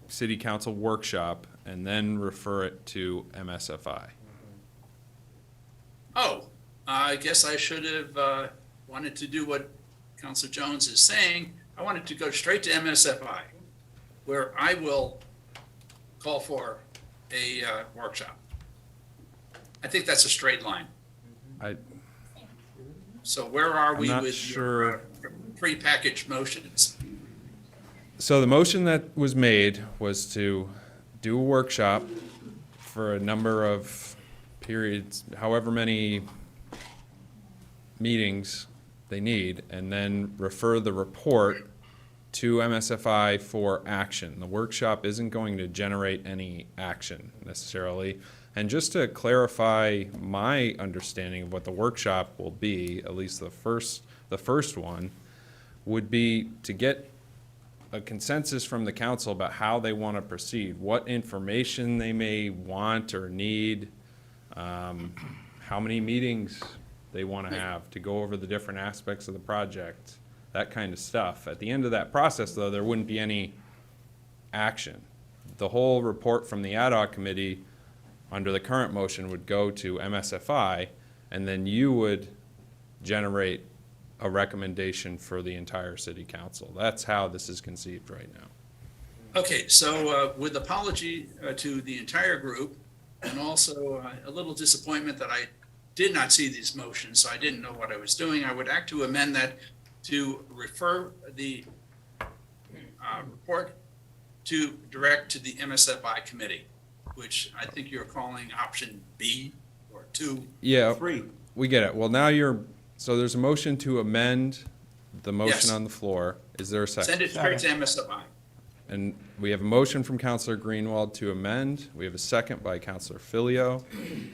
city council workshop and then refer it to MSFI. Oh, I guess I should have wanted to do what Councilor Jones is saying. I wanted to go straight to MSFI, where I will call for a workshop. I think that's a straight line. So where are we not with sure. your prepackaged motions? So the motion that was made was to do a workshop for a number of periods, however many meetings they need, and then refer the report to MSFI for action. The workshop isn't going to generate any action necessarily. And just to clarify my understanding of what the workshop will be, at least the first one, would be to get a consensus from the council about how they want to proceed, what information they may want or need, how many meetings they want to have to go over the different aspects of the project, that kind of stuff. At the end of that process, though, there wouldn't be any action. The whole report from the ad hoc committee under the current motion would go to MSFI, and then you would generate a recommendation for the entire city council. That's how this is conceived right now. Okay, so with apology to the entire group, and also a little disappointment that I did not see these motions, so I didn't know what I was doing, I would act to amend that to refer the report to direct to the MSFI committee, which I think you're calling option B or 2. Yeah, 3. we get it. Well, now so there's a motion to amend the motion Yes. on the floor. Is there a second? Send it straight to MSFI. And we have a motion from Councilor Greenwald to amend. We have a second by Councilor Filio.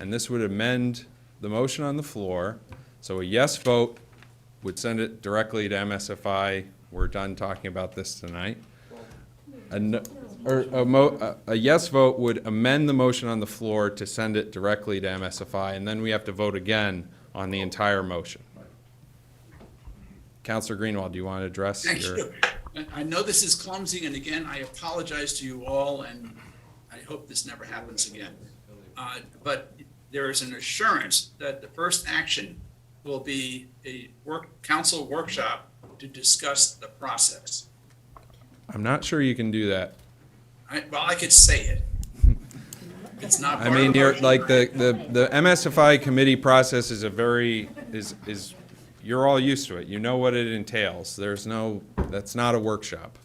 And this would amend the motion on the floor. So a yes vote would send it directly to MSFI. We're done talking about this tonight. A yes vote would amend the motion on the floor to send it directly to MSFI, and then we have to vote again on the entire motion. Councilor Greenwald, do you want to address Thank your? you. I know this is clumsy, and again, I apologize to you all, and I hope this never happens again. But there is an assurance that the first action will be a council workshop to discuss the process. I'm not sure you can do that. Well, I could say it. It's not I part mean, of you're, our- like, the MSFI committee process is a very, is, you're all used to it. You know what it entails. That's not a workshop.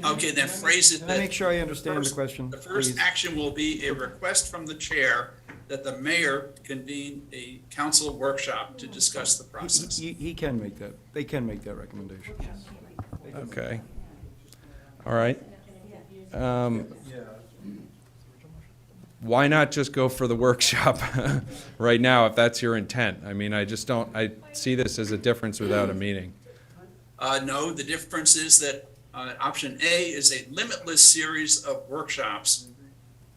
Okay, then phrase it Can I that. make sure I understand the first- question, The first please? action will be a request from the chair that the mayor convene a council workshop to discuss the process. He can make that, they can make that recommendation. Okay. All right. Why not just go for the workshop right now if that's your intent? I mean, I just don't, I see this as a difference without a meeting. No, the difference is that option A is a limitless series of workshops.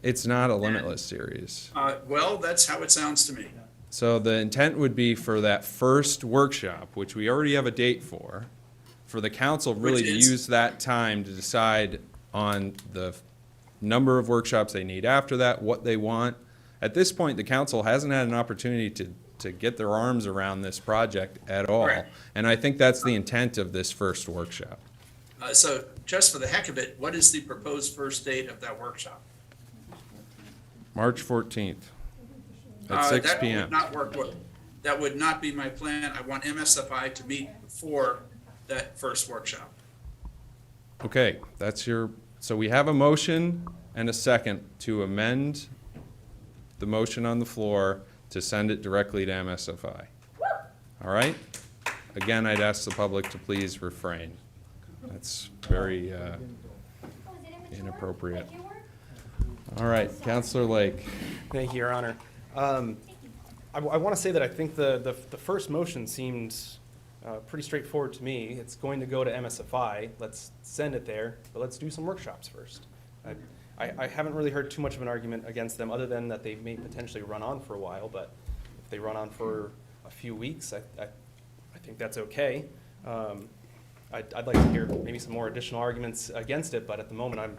It's not a limitless series. Well, that's how it sounds to me. So the intent would be for that first workshop, which we already have a date for the council really Which to is? use that time to decide on the number of workshops they need after that, what they want. At this point, the council hasn't had an opportunity to get their arms around this project at all. Correct. And I think that's the intent of this first workshop. So just for the heck of it, what is the proposed first date of that workshop? March 14th at 6 That PM. would not work. That would not be my plan. I want MSFI to meet before that first workshop. Okay, so we have a motion and a second to amend the motion on the floor to send it directly to MSFI. All right? Again, I'd ask the public to please refrain. That's very inappropriate. All right, Counselor Lake. Thank you, Your Honor. I want to say that I think the first motion seemed pretty straightforward to me. It's going to go to MSFI. Let's send it there, but let's do some workshops first. I haven't really heard too much of an argument against them, other than that they may potentially run on for a while, but if they run on for a few weeks, I think that's okay. I'd like to hear maybe some more additional arguments against it, but at the moment, I'm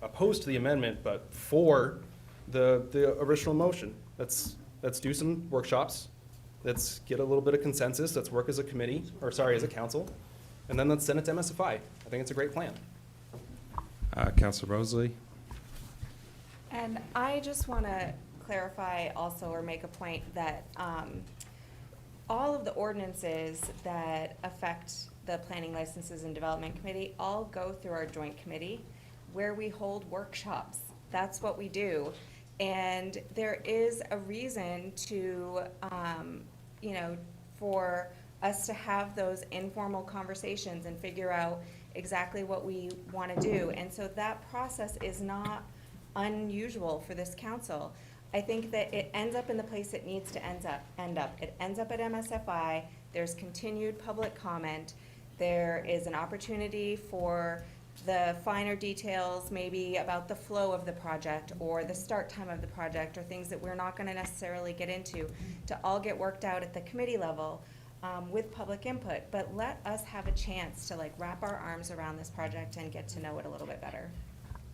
opposed to the amendment, but for the original motion. Let's do some workshops. Let's get a little bit of consensus. Let's work as a committee, or sorry, as a council, and then let's send it to MSFI. I think it's a great plan. Counselor Mosley? And I just want to clarify also, or make a point that all of the ordinances that affect the Planning Licenses and Development Committee all go through our joint committee where we hold workshops. That's what we do. And there is a reason to, for us to have those informal conversations and figure out exactly what we want to do. And so that process is not unusual for this council. I think that it ends up in the place it needs to end up. It ends up at MSFI. There's continued public comment. There is an opportunity for the finer details, maybe about the flow of the project or the start time of the project, or things that we're not going to necessarily get into, to all get worked out at the committee level with public input. But let us have a chance to wrap our arms around this project and get to know it a little bit better.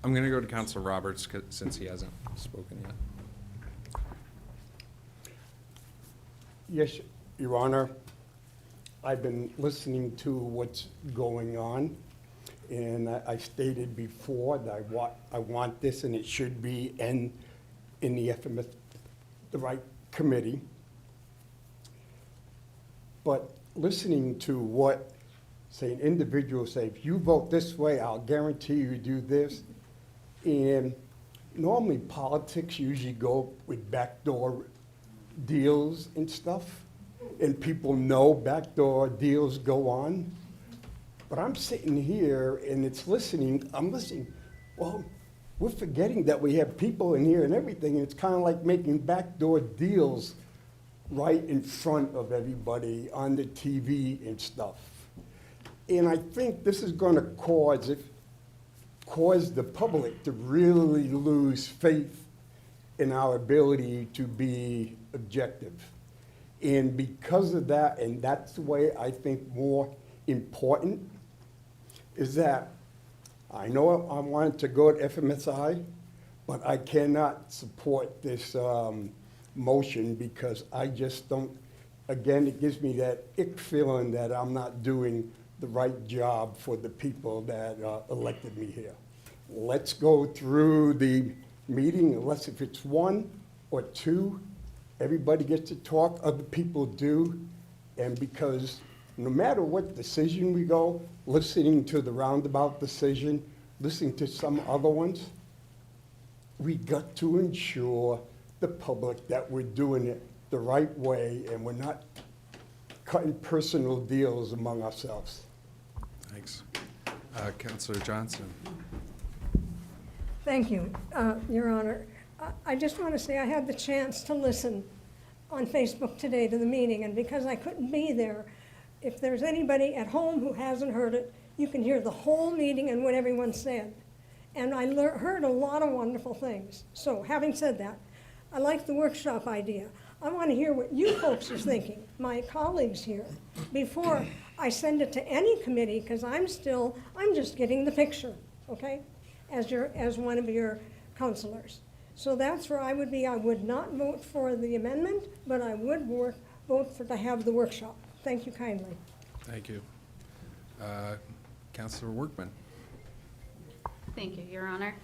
I'm going to go to Counselor Roberts since he hasn't spoken yet. Yes, Your Honor. I've been listening to what's going on, and I stated before that I want this, and it should be in the FMS, the right committee. But listening to what, say, an individual say, if you vote this way, I'll guarantee you do this. And normally politics usually go with backdoor deals and stuff, and people know backdoor deals go on. But I'm sitting here and I'm listening, well, we're forgetting that we have people in here and everything, and it's kind of like making backdoor deals right in front of everybody on the TV and stuff. And I think this is going to cause the public to really lose faith in our ability to be objective. And because of that, and that's the way I think more important is that I know I wanted to go to FMSI, but I cannot support this motion because I just don't, again, it gives me that ick feeling that I'm not doing the right job for the people that elected me here. Let's go through the meeting, unless if it's one or two, everybody gets to talk, other people do, and because no matter what decision we go, listening to the roundabout decision, listening to some other ones, we got to ensure the public that we're doing it the right way and we're not cutting personal deals among ourselves. Thanks. Counselor Johnson. Thank you, Your Honor. I just want to say I had the chance to listen on Facebook today to the meeting, and because I couldn't be there, if there's anybody at home who hasn't heard it, you can hear the whole meeting and what everyone said. And I heard a lot of wonderful things. So having said that, I like the workshop idea. I want to hear what you folks are thinking, my colleagues here, before I send it to any committee, because I'm just getting the picture, okay, as one of your counselors. So that's where I would be. I would not vote for the amendment, but I would vote to have the workshop. Thank you kindly. Thank you. Counselor Workman. Thank you, Your Honor.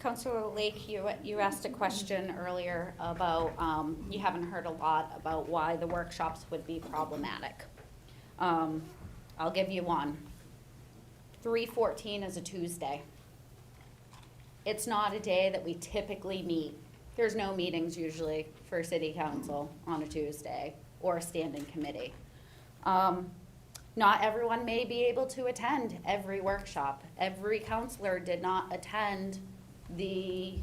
Councilor Lake, you asked a question earlier about, you haven't heard a lot about why the workshops would be problematic. I'll give you one. 3/14 is a Tuesday. It's not a day that we typically meet. There's no meetings usually for city council on a Tuesday or a standing committee. Not everyone may be able to attend every workshop. Every counselor did not attend the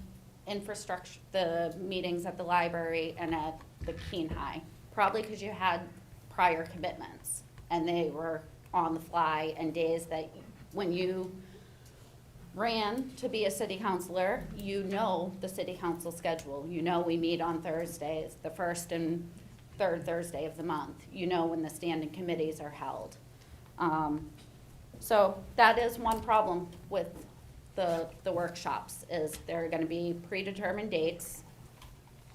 infrastructure, the meetings at the library and at the Keene High, probably because you had prior commitments and they were on the fly, and days that when you ran to be a city councilor, you know the city council schedule. You know we meet on Thursdays, the first and third Thursday of the month. You know when the standing committees are held. So that is one problem with the workshops, is there are gonna be predetermined dates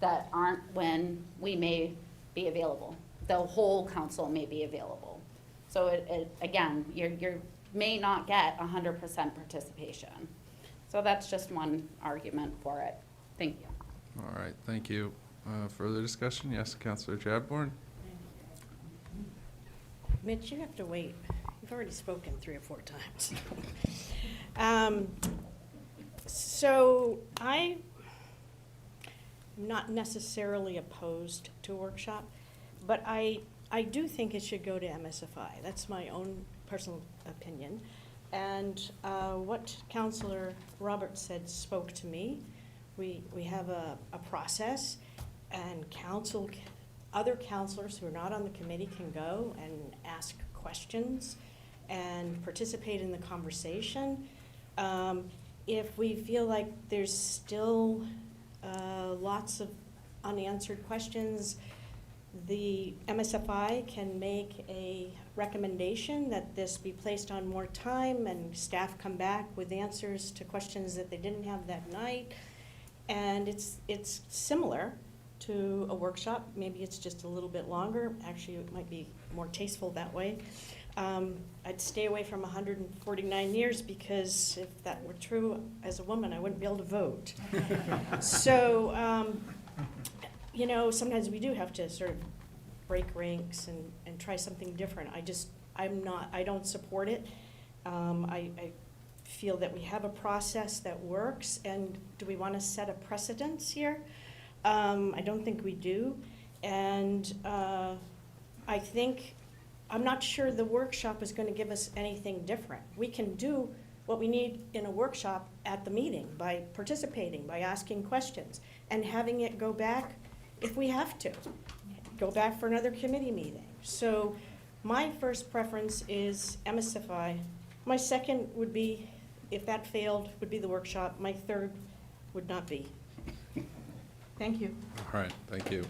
that aren't when we may be available. The whole council may be available. So again, you may not get 100% participation. So that's just one argument for it. Thank you. All right, thank you. Further discussion? Yes, Counselor Chadbourne? Mitch, you have to wait. You've already spoken 3 or 4 times. So I'm not necessarily opposed to a workshop, but I do think it should go to MSFI. That's my own personal opinion. And what Councilor Roberts said spoke to me. We have a process, and other counselors who are not on the committee can go and ask questions and participate in the conversation. If we feel like there's still lots of unanswered questions, the MSFI can make a recommendation that this be placed on more time and staff come back with answers to questions that they didn't have that night. And it's similar to a workshop. Maybe it's just a little bit longer. Actually, it might be more tasteful that way. I'd stay away from 149 years, because if that were true, as a woman, I wouldn't be able to vote. So, you know, sometimes we do have to sort of break ranks and try something different. I don't support it. I feel that we have a process that works, and do we want to set a precedence here? I don't think we do. And I'm not sure the workshop is going to give us anything different. We can do what we need in a workshop at the meeting by participating, by asking questions, and having it go back if we have to, go back for another committee meeting. So my first preference is MSFI. My second would be, if that failed, would be the workshop. My third would not be. Thank you. All right, thank you.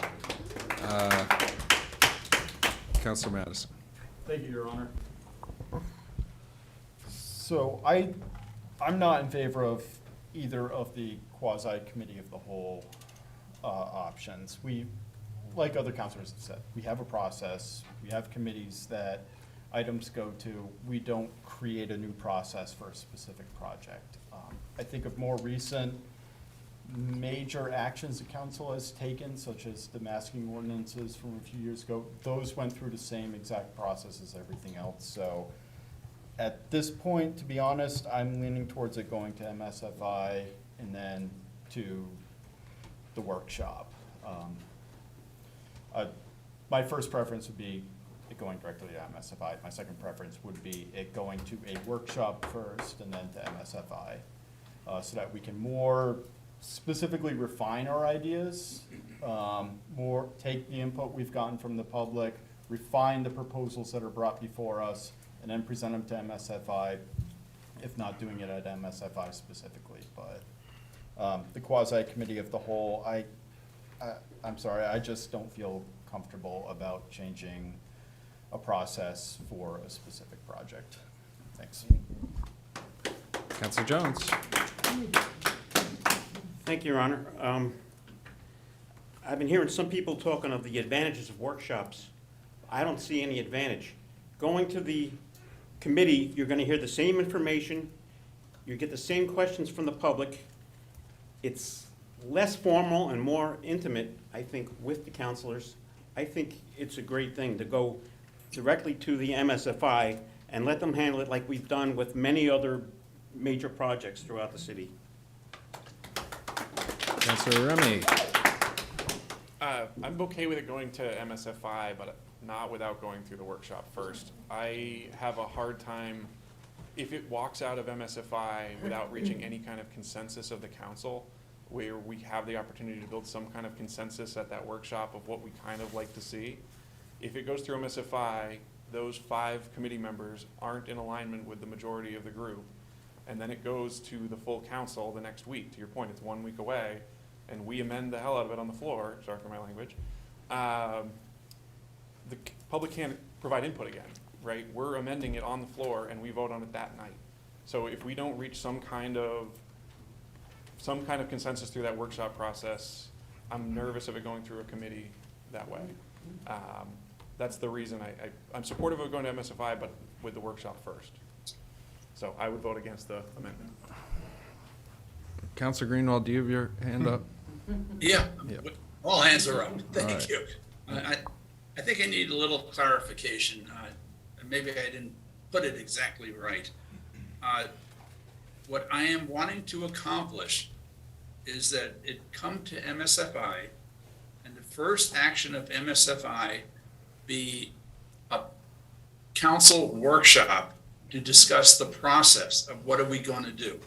Counselor Madison. Thank you, Your Honor. So I'm not in favor of either of the quasi-committee of the whole options. We, like other counselors have said, we have a process, we have committees that items go to. We don't create a new process for a specific project. I think of more recent major actions the council has taken, such as the masking ordinances from a few years ago. Those went through the same exact process as everything else. So at this point, to be honest, I'm leaning towards it going to MSFI and then to the workshop. My first preference would be it going directly to MSFI. My second preference would be it going to a workshop first and then to MSFI, so that we can more specifically refine our ideas, more take the input we've gotten from the public, refine the proposals that are brought before us, and then present them to MSFI, if not doing it at MSFI specifically. But the quasi-committee of the whole, I'm sorry, I just don't feel comfortable about changing a process for a specific project. Thanks. Counselor Jones. Thank you, Your Honor. I've been hearing some people talking of the advantages of workshops. I don't see any advantage. Going to the committee, you're gonna hear the same information, you get the same questions from the public. It's less formal and more intimate, I think, with the counselors. I think it's a great thing to go directly to the MSFI and let them handle it like we've done with many other major projects throughout the city. Counselor Remy. I'm okay with it going to MSFI, but not without going through the workshop first. I have a hard time, if it walks out of MSFI without reaching any kind of consensus of the council, where we have the opportunity to build some kind of consensus at that workshop of what we kind of like to see. If it goes through MSFI, those 5 committee members aren't in alignment with the majority of the group, and then it goes to the full council the next week. To your point, it's 1 week away, and we amend the hell out of it on the floor, sorry for my language. The public can't provide input again, right? We're amending it on the floor, and we vote on it that night. So if we don't reach some kind of consensus through that workshop process, I'm nervous of it going through a committee that way. That's the reason I'm supportive of going to MSFI, but with the workshop first. So I would vote against the amendment. Counselor Greenwald, do you have your hand up? Yeah, Yep. all hands are up. All Thank right. you. I think I need a little clarification. Maybe I didn't put it exactly right. What I am wanting to accomplish is that it come to MSFI, and the first action of MSFI be a council workshop to discuss the process of what are we going to do.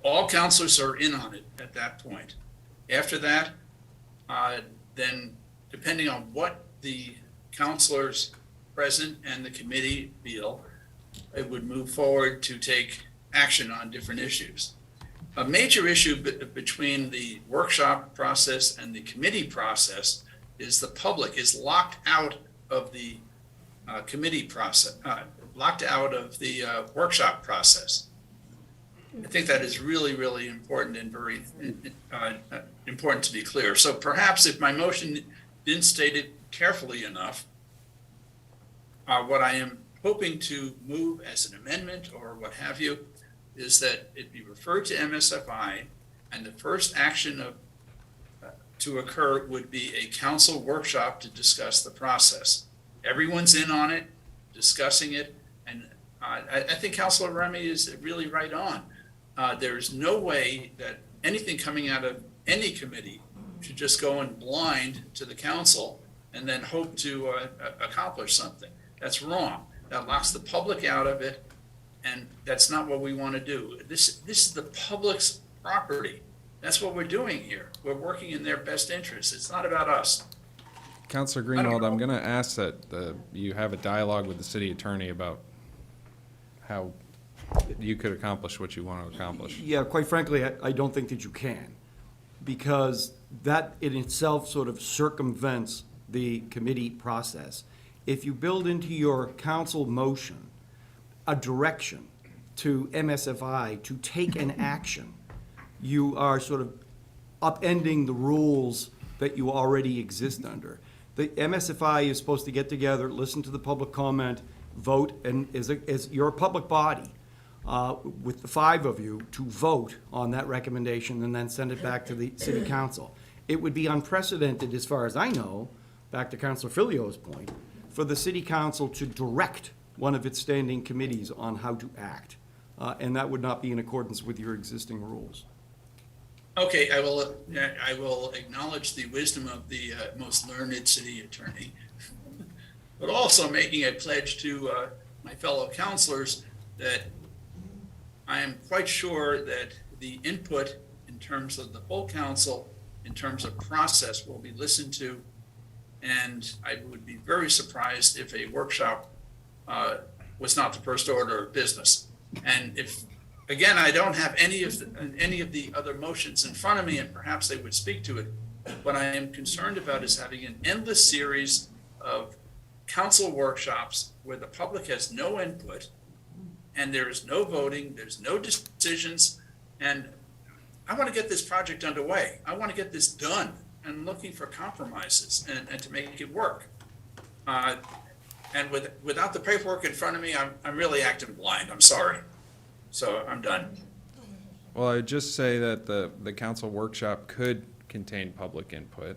All councilors are in on it at that point. After that, then depending on what the councilors present and the committee feel, it would move forward to take action on different issues. A major issue between the workshop process and the committee process is the public is locked out of the committee process, locked out of the workshop process. I think that is really, really important and very important to be clear. So perhaps if my motion didn't state it carefully enough, what I am hoping to move as an amendment or what have you is that it be referred to MSFI, and the first action to occur would be a council workshop to discuss the process. Everyone's in on it, discussing it, and I think Councilor Remy is really right on. There is no way that anything coming out of any committee should just go in blind to the council and then hope to accomplish something. That's wrong. That locks the public out of it, and that's not what we want to do. This is the public's property. That's what we're doing here. We're working in their best interest. It's not about us. Counselor Greenwald, I'm going to ask that you have a dialogue with the city attorney about how you could accomplish what you want to accomplish. Yeah, quite frankly, I don't think that you can, because that in itself sort of circumvents the committee process. If you build into your council motion a direction to MSFI to take an action, you are sort of upending the rules that you already exist under. The MSFI is supposed to get together, listen to the public comment, vote, and you're a public body, with the 5 of you to vote on that recommendation and then send it back to the city council. It would be unprecedented, as far as I know, back to Councilor Filio's point, for the city council to direct one of its standing committees on how to act. And that would not be in accordance with your existing rules. Okay, I will acknowledge the wisdom of the most learned city attorney, but also making a pledge to my fellow councilors that I am quite sure that the input in terms of the whole council, in terms of process, will be listened to. And I would be very surprised if a workshop was not the first order of business. And if, again, I don't have any of the other motions in front of me, and perhaps they would speak to it. What I am concerned about is having an endless series of council workshops where the public has no input, and there is no voting, there's no decisions, and I want to get this project underway. I want to get this done, and looking for compromises and to make it work. And without the paperwork in front of me, I'm really acting blind. I'm sorry. So I'm done. Well, I would just say that the council workshop could contain public input.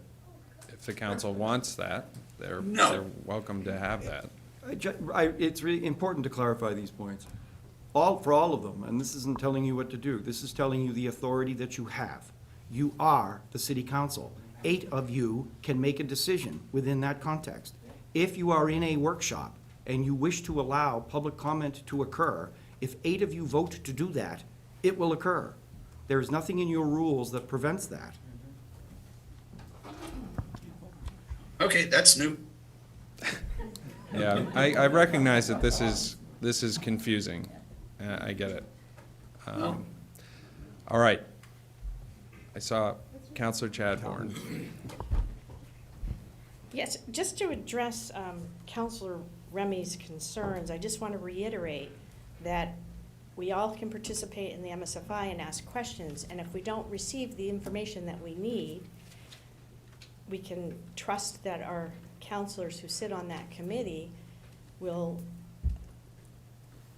If the council wants that, they're welcome to have that. It's really important to clarify these points. For all of them, and this isn't telling you what to do, this is telling you the authority that you have. You are the city council. 8 of you can make a decision within that context. If you are in a workshop and you wish to allow public comment to occur, if 8 of you vote to do that, it will occur. There is nothing in your rules that prevents that. Okay, that's new. Yeah, I recognize that this is confusing. I get it. All right. I saw Councilor Chadbourne. Yes, just to address Counselor Remy's concerns, I just want to reiterate that we all can participate in the MSFI and ask questions, and if we don't receive the information that we need, we can trust that our counselors who sit on that committee will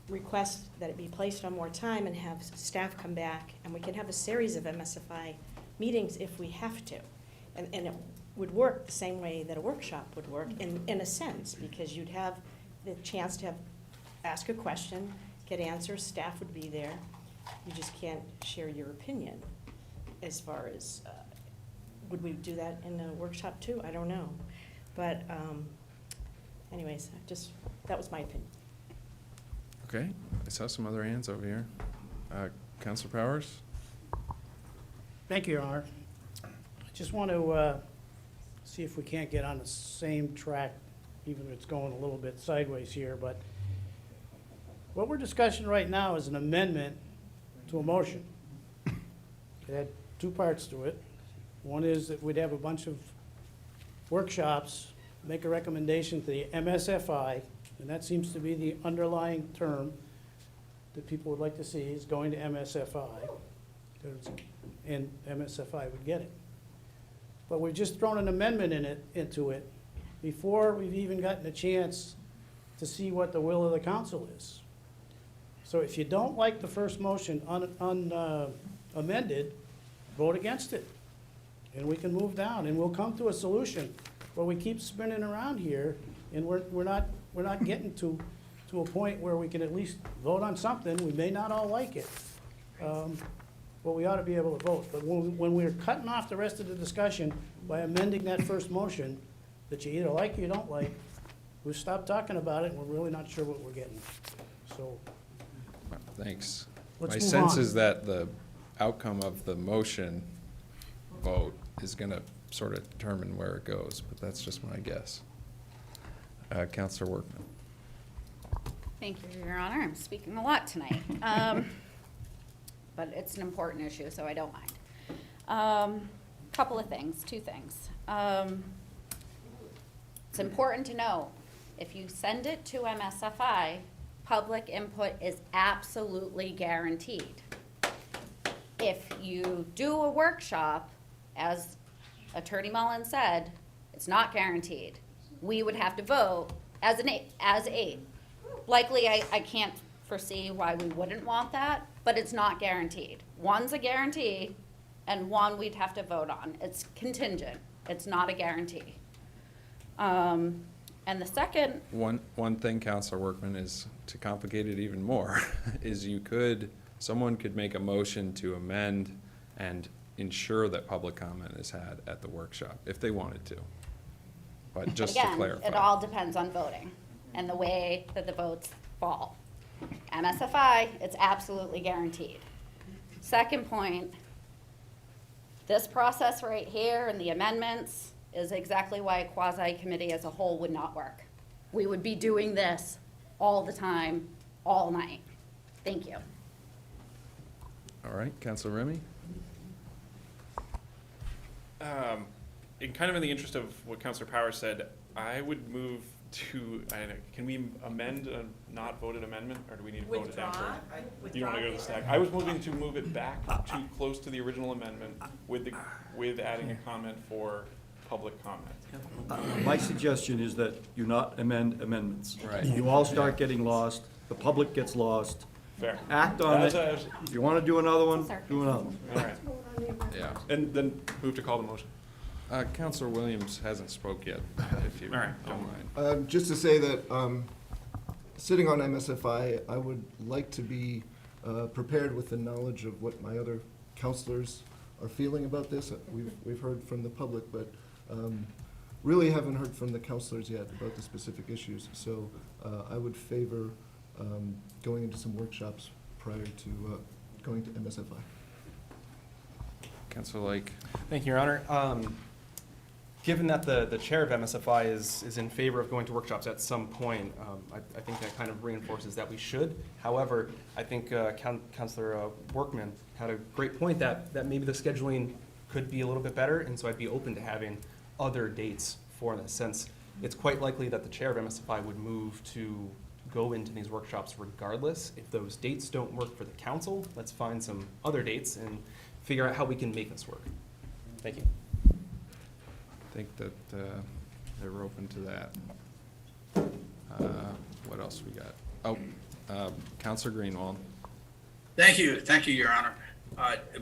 request that it be placed on more time and have staff come back, and we can have a series of MSFI meetings if we have to. And it would work the same way that a workshop would work in a sense, because you'd have the chance to ask a question, get answers, staff would be there. You just can't share your opinion as far as, would we do that in a workshop too? I don't know. But anyways, that was my opinion. Okay, I saw some other hands over here. Councilor Powers? Thank you, Your Honor. I just want to see if we can't get on the same track, even if it's going a little bit sideways here, but what we're discussing right now is an amendment to a motion. It had 2 parts to it. One is that we'd have a bunch of workshops, make a recommendation to the MSFI, and that seems to be the underlying term that people would like to see, is going to MSFI, and MSFI would get it. But we've just thrown an amendment into it before we've even gotten a chance to see what the will of the council is. So if you don't like the first motion amended, vote against it. And we can move down, and we'll come to a solution. But we keep spinning around here, and we're not getting to a point where we can at least vote on something. We may not all like it, but we ought to be able to vote. But when we're cutting off the rest of the discussion by amending that first motion that you either like or you don't like, we've stopped talking about it, and we're really not sure what we're getting. So, Thanks. Let's My move sense on. is that the outcome of the motion vote is going to sort of determine where it goes, but that's just my guess. Councilor Workman. Thank you, Your Honor. I'm speaking a lot tonight. But it's an important issue, so I don't mind. Couple of things, 2 things. It's important to know If you send it to MSFI, public input is absolutely guaranteed. If you do a workshop, as Attorney Mullen said, it's not guaranteed. We would have to vote as eight. Likely, I can't foresee why we wouldn't want that, but it's not guaranteed. One's a guarantee, and one we'd have to vote on. It's contingent. It's not a guarantee. And the second, One thing, Counselor Workman, is to complicate it even more, is someone could make a motion to amend and ensure that public comment is had at the workshop, if they wanted to. But just to again, clarify. it all depends on voting and the way that the votes fall. MSFI, it's absolutely guaranteed. Second point, this process right here and the amendments is exactly why a quasi-committee as a whole would not work. We would be doing this all the time, all night. Thank you. All right, Counselor Remy? In kind of in the interest of what Counselor Powers said, I would move to, can we amend a not voted amendment, or do we need to vote it down? You don't want to go to the stack? I was moving to move it back to close to the original amendment with adding a comment for public comment. My suggestion is that you not amend amendments. Right. You all start getting lost, the public gets lost. Fair. Act on it. As If you want to do another one, do another one. All right. Yeah. And then move to call the motion. Counselor Williams hasn't spoke yet, if you All right. don't mind. Just to say that, sitting on MSFI, I would like to be prepared with the knowledge of what my other counselors are feeling about this. We've heard from the public, but really haven't heard from the counselors yet about the specific issues. So I would favor going into some workshops prior to going to MSFI. Counselor Lake? Thank you, Your Honor. Given that the chair of MSFI is in favor of going to workshops at some point, I think that kind of reinforces that we should. However, I think Councilor Workman had a great point that maybe the scheduling could be a little bit better, and so I'd be open to having other dates for this, since it's quite likely that the chair of MSFI would move to go into these workshops regardless. If those dates don't work for the council, let's find some other dates and figure out how we can make this work. Thank you. I think that they're open to that. What else we got? Oh, Counselor Greenwald. Thank you, Your Honor.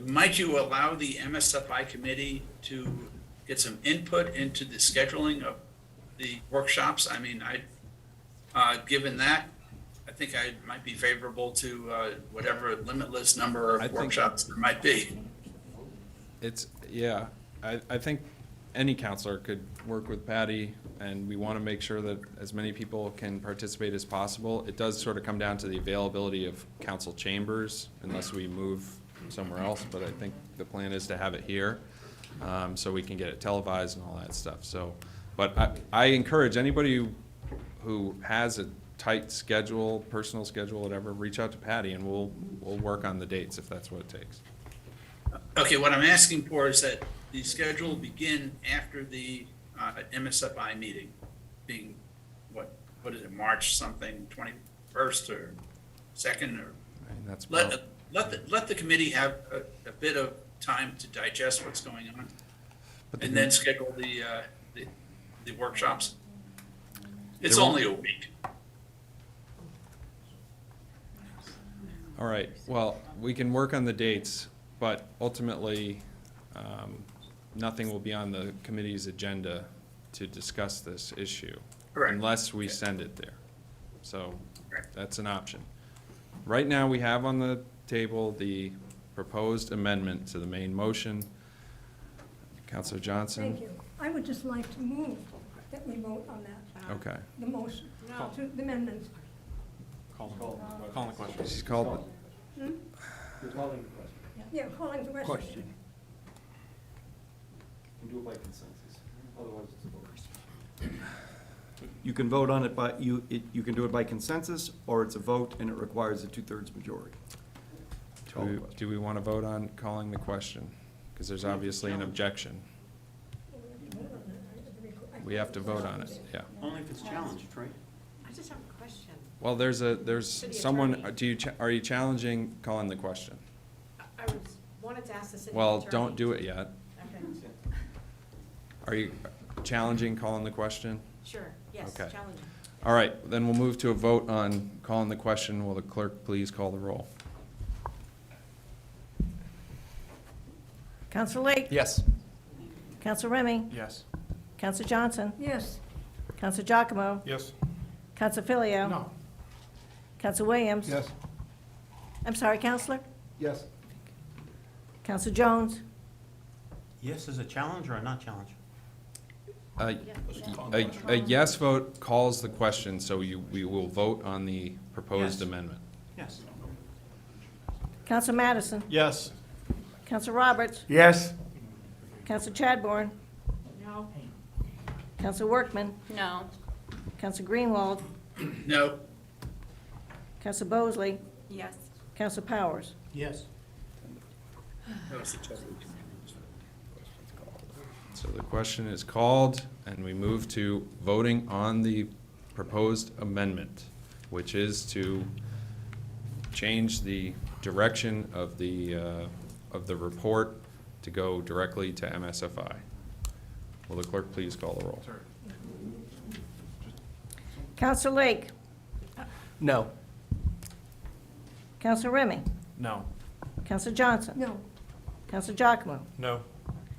Might you allow the MSFI committee to get some input into the scheduling of the workshops? I mean, given that, I think I might be favorable to whatever limitless number of workshops there might be. I think any counselor could work with Patty, and we want to make sure that as many people can participate as possible. It does sort of come down to the availability of council chambers, unless we move somewhere else, but I think the plan is to have it here, so we can get it televised and all that stuff. So, but I encourage anybody who has a tight schedule, personal schedule, whatever, reach out to Patty, and we'll work on the dates if that's what it takes. Okay, what I'm asking for is that the schedule will begin after the MSFI meeting, being, what is it, March something, 21st or 2nd, or? And that's Let the committee have a bit of time to digest what's going on, and then schedule the workshops. It's only a week. All right, well, we can work on the dates, but ultimately, nothing will be on the committee's agenda to discuss this issue. Correct. Unless we send it there. So that's an option. Right now, we have on the table the proposed amendment to the main motion. Counselor Johnson? Thank you. I would just like to move that we vote on that. Okay. The motion, to the amendments. Call the question. She's called Hmm? Yeah, calling the question. Do it by consensus, otherwise it's a vote. You can vote on it by, you can do it by consensus, or it's a vote and it requires a 2/3 majority. Do we want to vote on calling the question? Because there's obviously an objection. We have to vote on it, yeah. Only if it's challenged, right? just have a question. Well, there's To the someone, attorney. are you challenging calling the question? I wanted to ask the city Well, attorney. don't do it yet. Okay, Are you challenging calling the question? sure, yes, Okay. challenging. All right, then we'll move to a vote on calling the question. Will the clerk please call the roll? Counselor Lake? Yes. Counselor Remy? Yes. Counselor Johnson? Yes. Counselor Giacomo? Yes. Counselor Filio? No. Counselor Williams? Yes. I'm sorry, Counselor? Yes. Counselor Jones? Yes is a challenge or a not challenge? A yes vote calls the question, so we will vote on the proposed Yes. amendment. Yes. Counselor Madison? Yes. Counselor Roberts? Yes. Counselor Chadbourne? No. Counselor Workman? No. Counselor Greenwald? No, Counselor Bosley? Yes. Counselor Powers? Yes. So the question is called, and we move to voting on the proposed amendment, which is to change the direction of the report to go directly to MSFI. Will the clerk please call the roll? Counselor Lake? No. Counselor Remy? No. Counselor Johnson? No. Counselor Giacomo? No.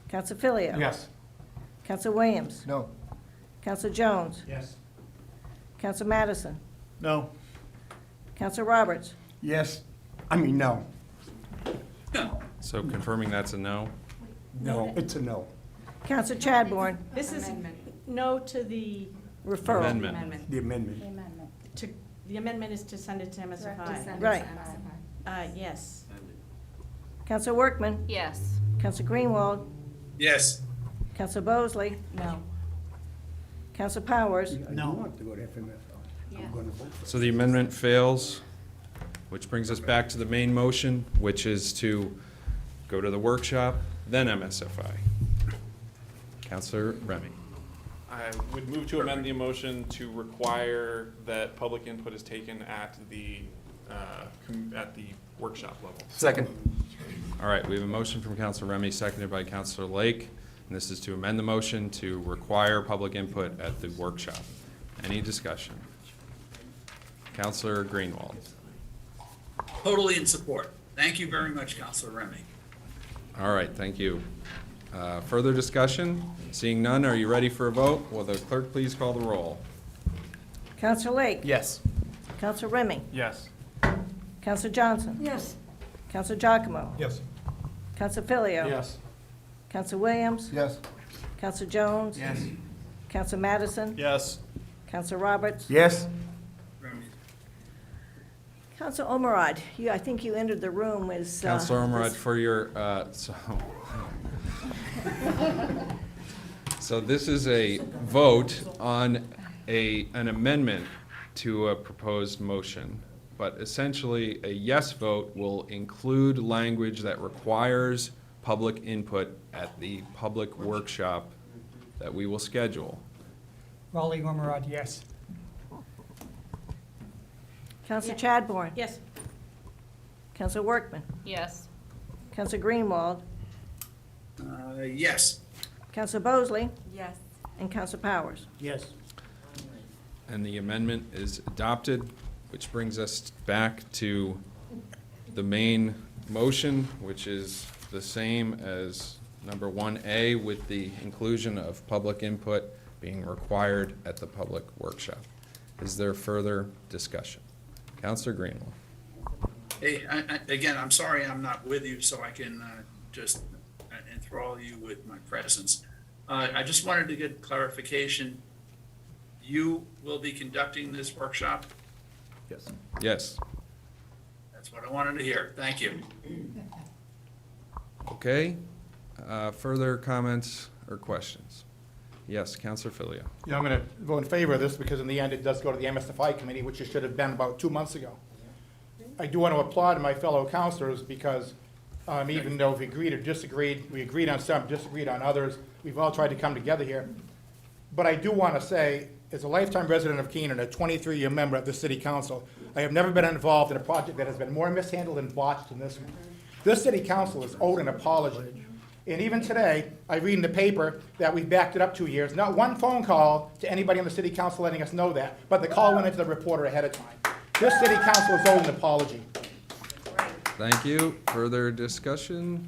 Counselor Filio? Yes. Counselor Williams? No. Counselor Jones? Yes. Counselor Madison? No. Counselor Roberts? Yes. I mean, no. So confirming that's a no? No, it's a no. Counselor Chadbourne? This is no to the, Referral. Amendment. The amendment. the amendment is to send it to MSFI. Right. Yes. Counselor Workman? Yes. Counselor Greenwald? yes, Counselor Bosley? No. Counselor Powers? I do want to go to FMFL. I'm going to vote for it. So the amendment fails, which brings us back to the main motion, which is to go to the workshop, then MSFI. Counselor Remy. I would move to amend the motion to require that public input is taken at the workshop level. Second. All right, we have a motion from Counselor Remy, seconded by Counselor Lake, and this is to amend the motion to require public input at the workshop. Any discussion? Counselor Greenwald. totally in support. Thank you very much, Counselor Remy. All right, thank you. Further discussion? Seeing none, are you ready for a vote? Will the clerk please call the roll? Counselor Lake? Yes. Counselor Remy? Yes. Counselor Johnson? Yes. Counselor Giacomo? Yes. Counselor Filio? Yes. Counselor Williams? Yes. Counselor Jones? Yes. Counselor Madison? Yes. Counselor Roberts? Yes. Remy. Counselor Omerod, I think you entered the room as. Counselor Ormerod, this- for your, so this is a vote on an amendment to a proposed motion. But essentially, a yes vote will include language that requires public input at the public workshop that we will schedule. Raleigh Ormerod, yes. Counselor Chadbourne? Yes. Counselor Workman? Yes. Counselor Greenwald? Yes, Counselor Bosley? Yes. And Counselor Powers? Yes. And the amendment is adopted, which brings us back to the main motion, which is the same as number 1A with the inclusion of public input being required at the public workshop. Is there further discussion? Counselor Greenwald. hey, again, I'm sorry I'm not with you, so I can just enthrall you with my presence. I just wanted to get clarification. You will be conducting this workshop? Yes. Yes. That's what I wanted to hear. Thank you. Okay. Further comments or questions? Yes, Counselor Filio. I'm going to vote in favor of this because in the end, it does go to the MSFI committee, which it should have been about 2 months ago. I do want to applaud my fellow counselors because even though we agreed or disagreed, we agreed on some, disagreed on others, we've all tried to come together here. But I do want to say, as a lifetime resident of Keene and a 23-year member of the city council, I have never been involved in a project that has been more mishandled and botched than this one. This city council is owed an apology. And even today, I read in the paper that we've backed it up 2 years. Not one phone call to anybody on the city council letting us know that, but the call went into the reporter ahead of time. This city council is owed an apology. Thank you. Further discussion?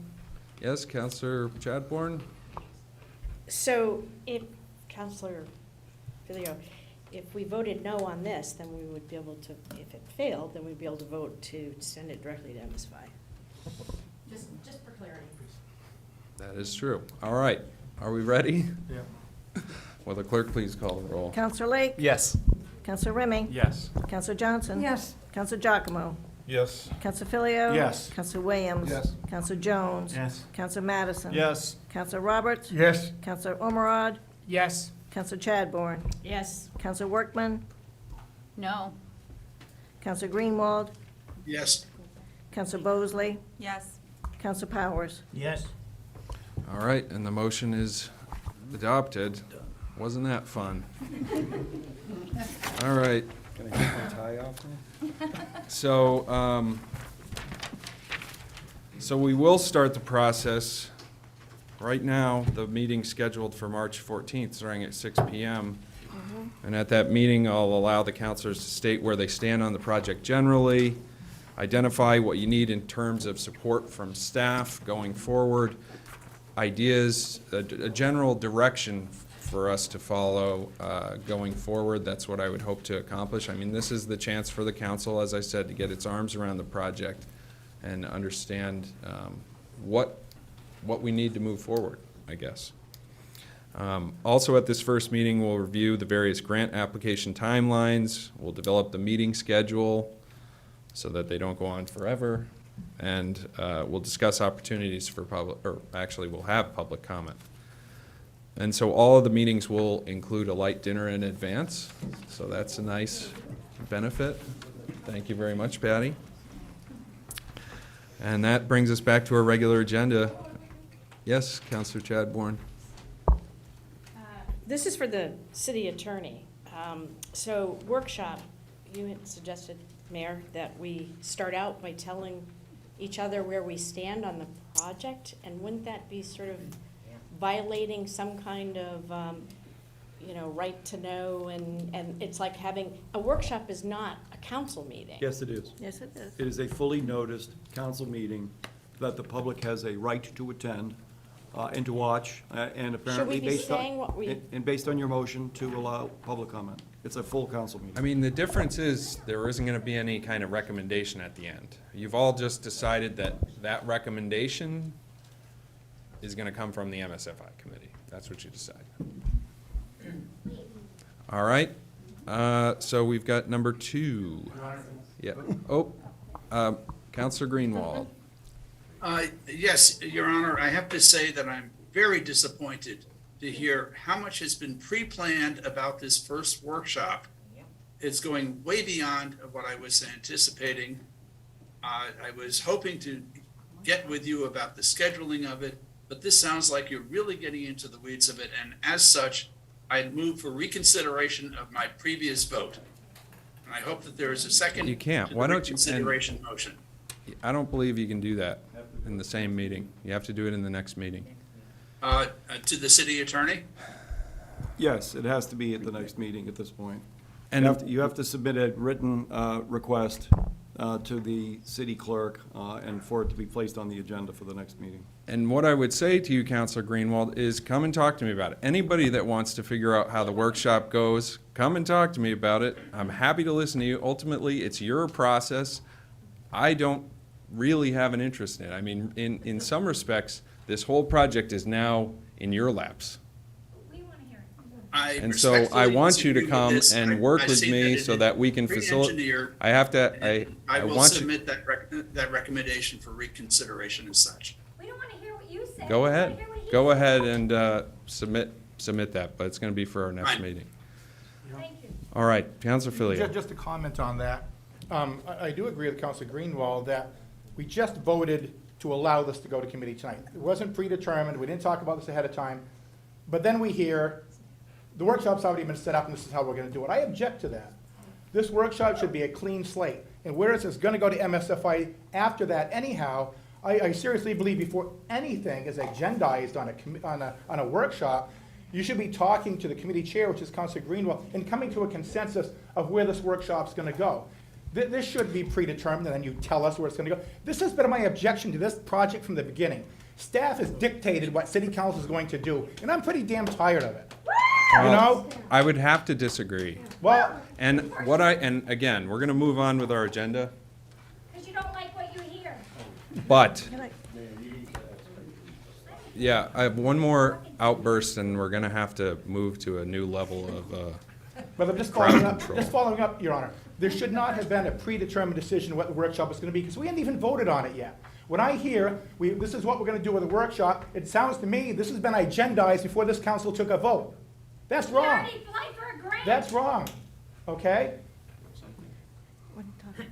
Yes, Counselor Chadbourne? So if, Counselor Filio, if we voted no on this, then we would be able to, if it failed, then we'd be able to vote to send it directly to MS5. Just for clarity. That is true. All right. Are we ready? Yeah. Will the clerk please call the roll? Counselor Lake? Yes. Counselor Remy? Yes. Counselor Johnson? Yes. Counselor Giacomo? Yes. Counselor Filio? Yes. Counselor Williams? Yes. Counselor Jones? Yes. Counselor Madison? Yes. Counselor Roberts? Yes. Counselor Ormerod? Yes. Counselor Chadbourne? Yes. Counselor Workman? No. Counselor Greenwald? Yes. Counselor Bosley? Yes. Counselor Powers? Yes. All right, and the motion is adopted. Wasn't that fun? All right. Can I take my tie off now? So we will start the process. Right now, the meeting's scheduled for March 14th, starting at 6 PM. And at that meeting, I'll allow the counselors to state where they stand on the project generally, identify what you need in terms of support from staff going forward, ideas, a general direction for us to follow going forward. That's what I would hope to accomplish. I mean, this is the chance for the council, as I said, to get its arms around the project and understand what we need to move forward, I guess. Also at this first meeting, we'll review the various grant application timelines. We'll develop the meeting schedule so that they don't go on forever. And we'll discuss opportunities for public, or actually we'll have public comment. And so all of the meetings will include a light dinner in advance. So that's a nice benefit. Thank you very much, Patty. And that brings us back to our regular agenda. Yes, Counselor Chadbourne. This is for the city attorney. So workshop, you had suggested, Mayor, that we start out by telling each other where we stand on the project, and wouldn't that be sort of violating some kind of, right to know, and it's like having, a workshop is not a council meeting. Yes, it is. Yes, it is. It is a fully noticed council meeting that the public has a right to attend and to watch, and apparently be based on, saying what we- and based on your motion to allow public comment. It's a full council meeting. I mean, the difference is there isn't going to be any kind of recommendation at the end. You've all just decided that that recommendation is going to come from the MSFI committee. That's what you decided. All right. So we've got number 2. Yeah. Oh, Counselor Greenwald. Yes, Your Honor, I have to say that I'm very disappointed to hear how much has been pre-planned about this first workshop. It's going way beyond what I was anticipating. I was hoping to get with you about the scheduling of it, but this sounds like you're really getting into the weeds of it, and as such, I'd move for reconsideration of my previous vote. And I hope that there is a second You can't. to the Why don't you- and- reconsideration motion. I don't believe you can do that in the same meeting. You have to do it in the next meeting. To the city attorney? Yes, it has to be at the next meeting at this point. And- You have to submit a written request to the city clerk and for it to be placed on the agenda for the next meeting. And what I would say to you, Counselor Greenwald, is come and talk to me about it. Anybody that wants to figure out how the workshop goes, come and talk to me about it. I'm happy to listen to you. Ultimately, it's your process. I don't really have an interest in it. I mean, in some respects, this whole project is now in your laps. I And so I respectfully want you to disagree with come this. and I- work I with see me that so it that we can pre-engineered, facilitate. I have to, I I will want you, submit that recommendation for reconsideration as such. We don't want to hear what you say. go ahead, go ahead and submit that, but it's going to be for our next Fine. meeting. Thank you. All right, Counselor Filio. Just to comment on that, I do agree with Councilor Greenwald that we just voted to allow this to go to committee tonight. It wasn't predetermined, we didn't talk about this ahead of time, but then we hear the workshop's already been set up and this is how we're gonna do it. I object to that. This workshop should be a clean slate. And whereas it's gonna go to MSFI after that anyhow, I seriously believe before anything is agendized on a workshop, you should be talking to the committee chair, which is Councilor Greenwell, and coming to a consensus of where this workshop's gonna go. This should be predetermined, and then you tell us where it's gonna go. This has been my objection to this project from the beginning. Staff has dictated what city council is going to do, and I'm pretty damn tired of it. You know? I would have to disagree. Well, And again, we're gonna move on with our agenda, Because you don't like what you hear. but, yeah, I have one more outburst and we're gonna have to move to a new level of, but I'm just Crowd control. following up, Your Honor. There should not have been a predetermined decision what the workshop is gonna be, because we hadn't even voted on it yet. When I hear, this is what we're gonna do with the workshop, it sounds to me, this has been agendized before this council took a vote. That's wrong. applied for a grant. That's wrong, okay? When you talk about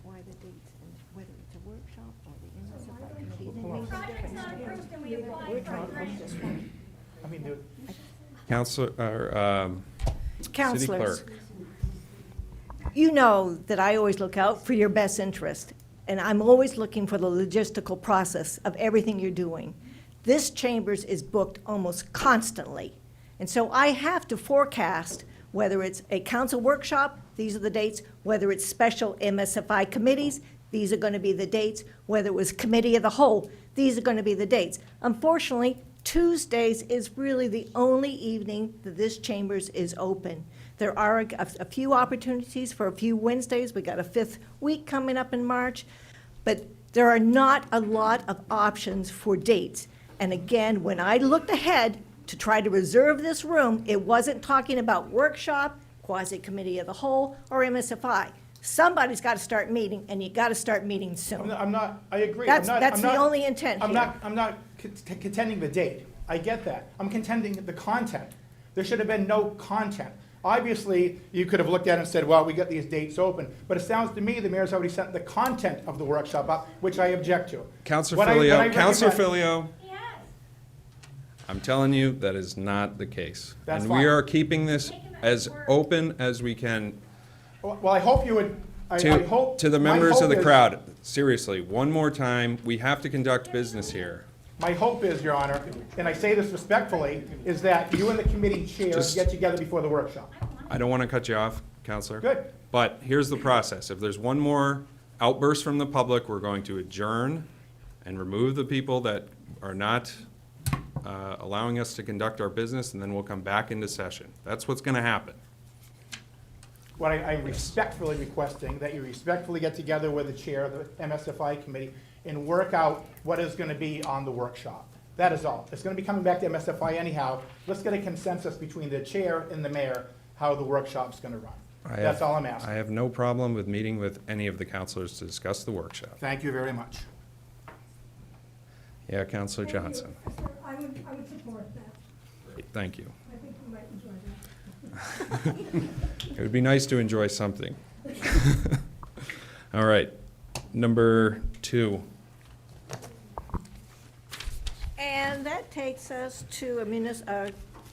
why the dates, and whether it's a workshop or the MSFI committee, they make a Project's not difference. approved and we applied for a grant. I mean, dude, Counselor, City Counselors, Clerk. you know that I always look out for your best interest, and I'm always looking for the logistical process of everything you're doing. This chambers is booked almost constantly, and so I have to forecast whether it's a council workshop, these are the dates, whether it's special MSFI committees, these are going to be the dates, whether it was committee of the whole, these are going to be the dates. Unfortunately, Tuesdays is really the only evening that this chambers is open. There are a few opportunities for a few Wednesdays. We got a fifth week coming up in March, but there are not a lot of options for dates. And again, when I looked ahead to try to reserve this room, it wasn't talking about workshop, quasi-committee of the whole, or MSFI. Somebody's got to start meeting, and you got to start meeting soon. I agree. That's I'm not- the I'm not- only intent here. I'm not contending the date. I get that. I'm contending the content. There should have been no content. Obviously, you could have looked at it and said, well, we got these dates open. But it sounds to me the mayor's already sent the content of the workshop up, which I object to. Counselor When I Filio, Counselor recognize- Filio. I'm telling you, that is not the case. That's And fine. we are keeping this as open as we can Well, I hope you would, I hope. to the my members hope of the is- crowd. Seriously, one more time, we have to conduct business here. My hope is, Your Honor, and I say this respectfully, is that you and the committee chair Just- get together before the workshop. I don't want to cut you off, Counselor. Good. But here's the process. If there's one more outburst from the public, we're going to adjourn and remove the people that are not allowing us to conduct our business, and then we'll come back into session. That's what's going to happen. What I'm respectfully requesting, that you respectfully get together with the chair of the MSFI committee and work out what is going to be on the workshop. That is all. It's going to be coming back to MSFI anyhow. Let's get a consensus between the chair and the mayor how the workshop's going to run. That's all I'm asking. I have no problem with meeting with any of the counselors to discuss the workshop. Thank you very much. Yeah, Counselor Johnson. Sir, I would support that. Thank you. I think you might enjoy that. It would be nice to enjoy something. All right, number 2. And that takes us to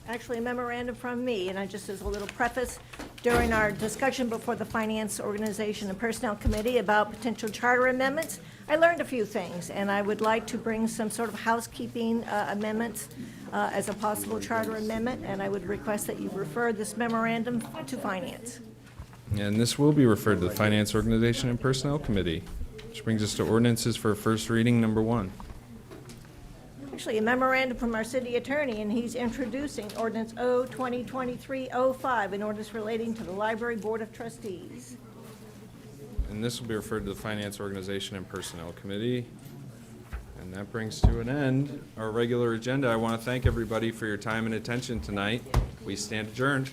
actually a memorandum from me, and I just as a little preface, during our discussion before the Finance Organization and Personnel Committee about potential charter amendments, I learned a few things, and I would like to bring some sort of housekeeping amendments as a possible charter amendment, and I would request that you refer this memorandum to Finance. And this will be referred to the Finance Organization and Personnel Committee, which brings us to ordinances for first reading, number 1. Actually, a memorandum from our city attorney, and he's introducing ordinance O-2023-05, an ordinance relating to the Library Board of Trustees. And this will be referred to the Finance Organization and Personnel Committee. And that brings to an end our regular agenda. I want to thank everybody for your time and attention tonight. We stand adjourned.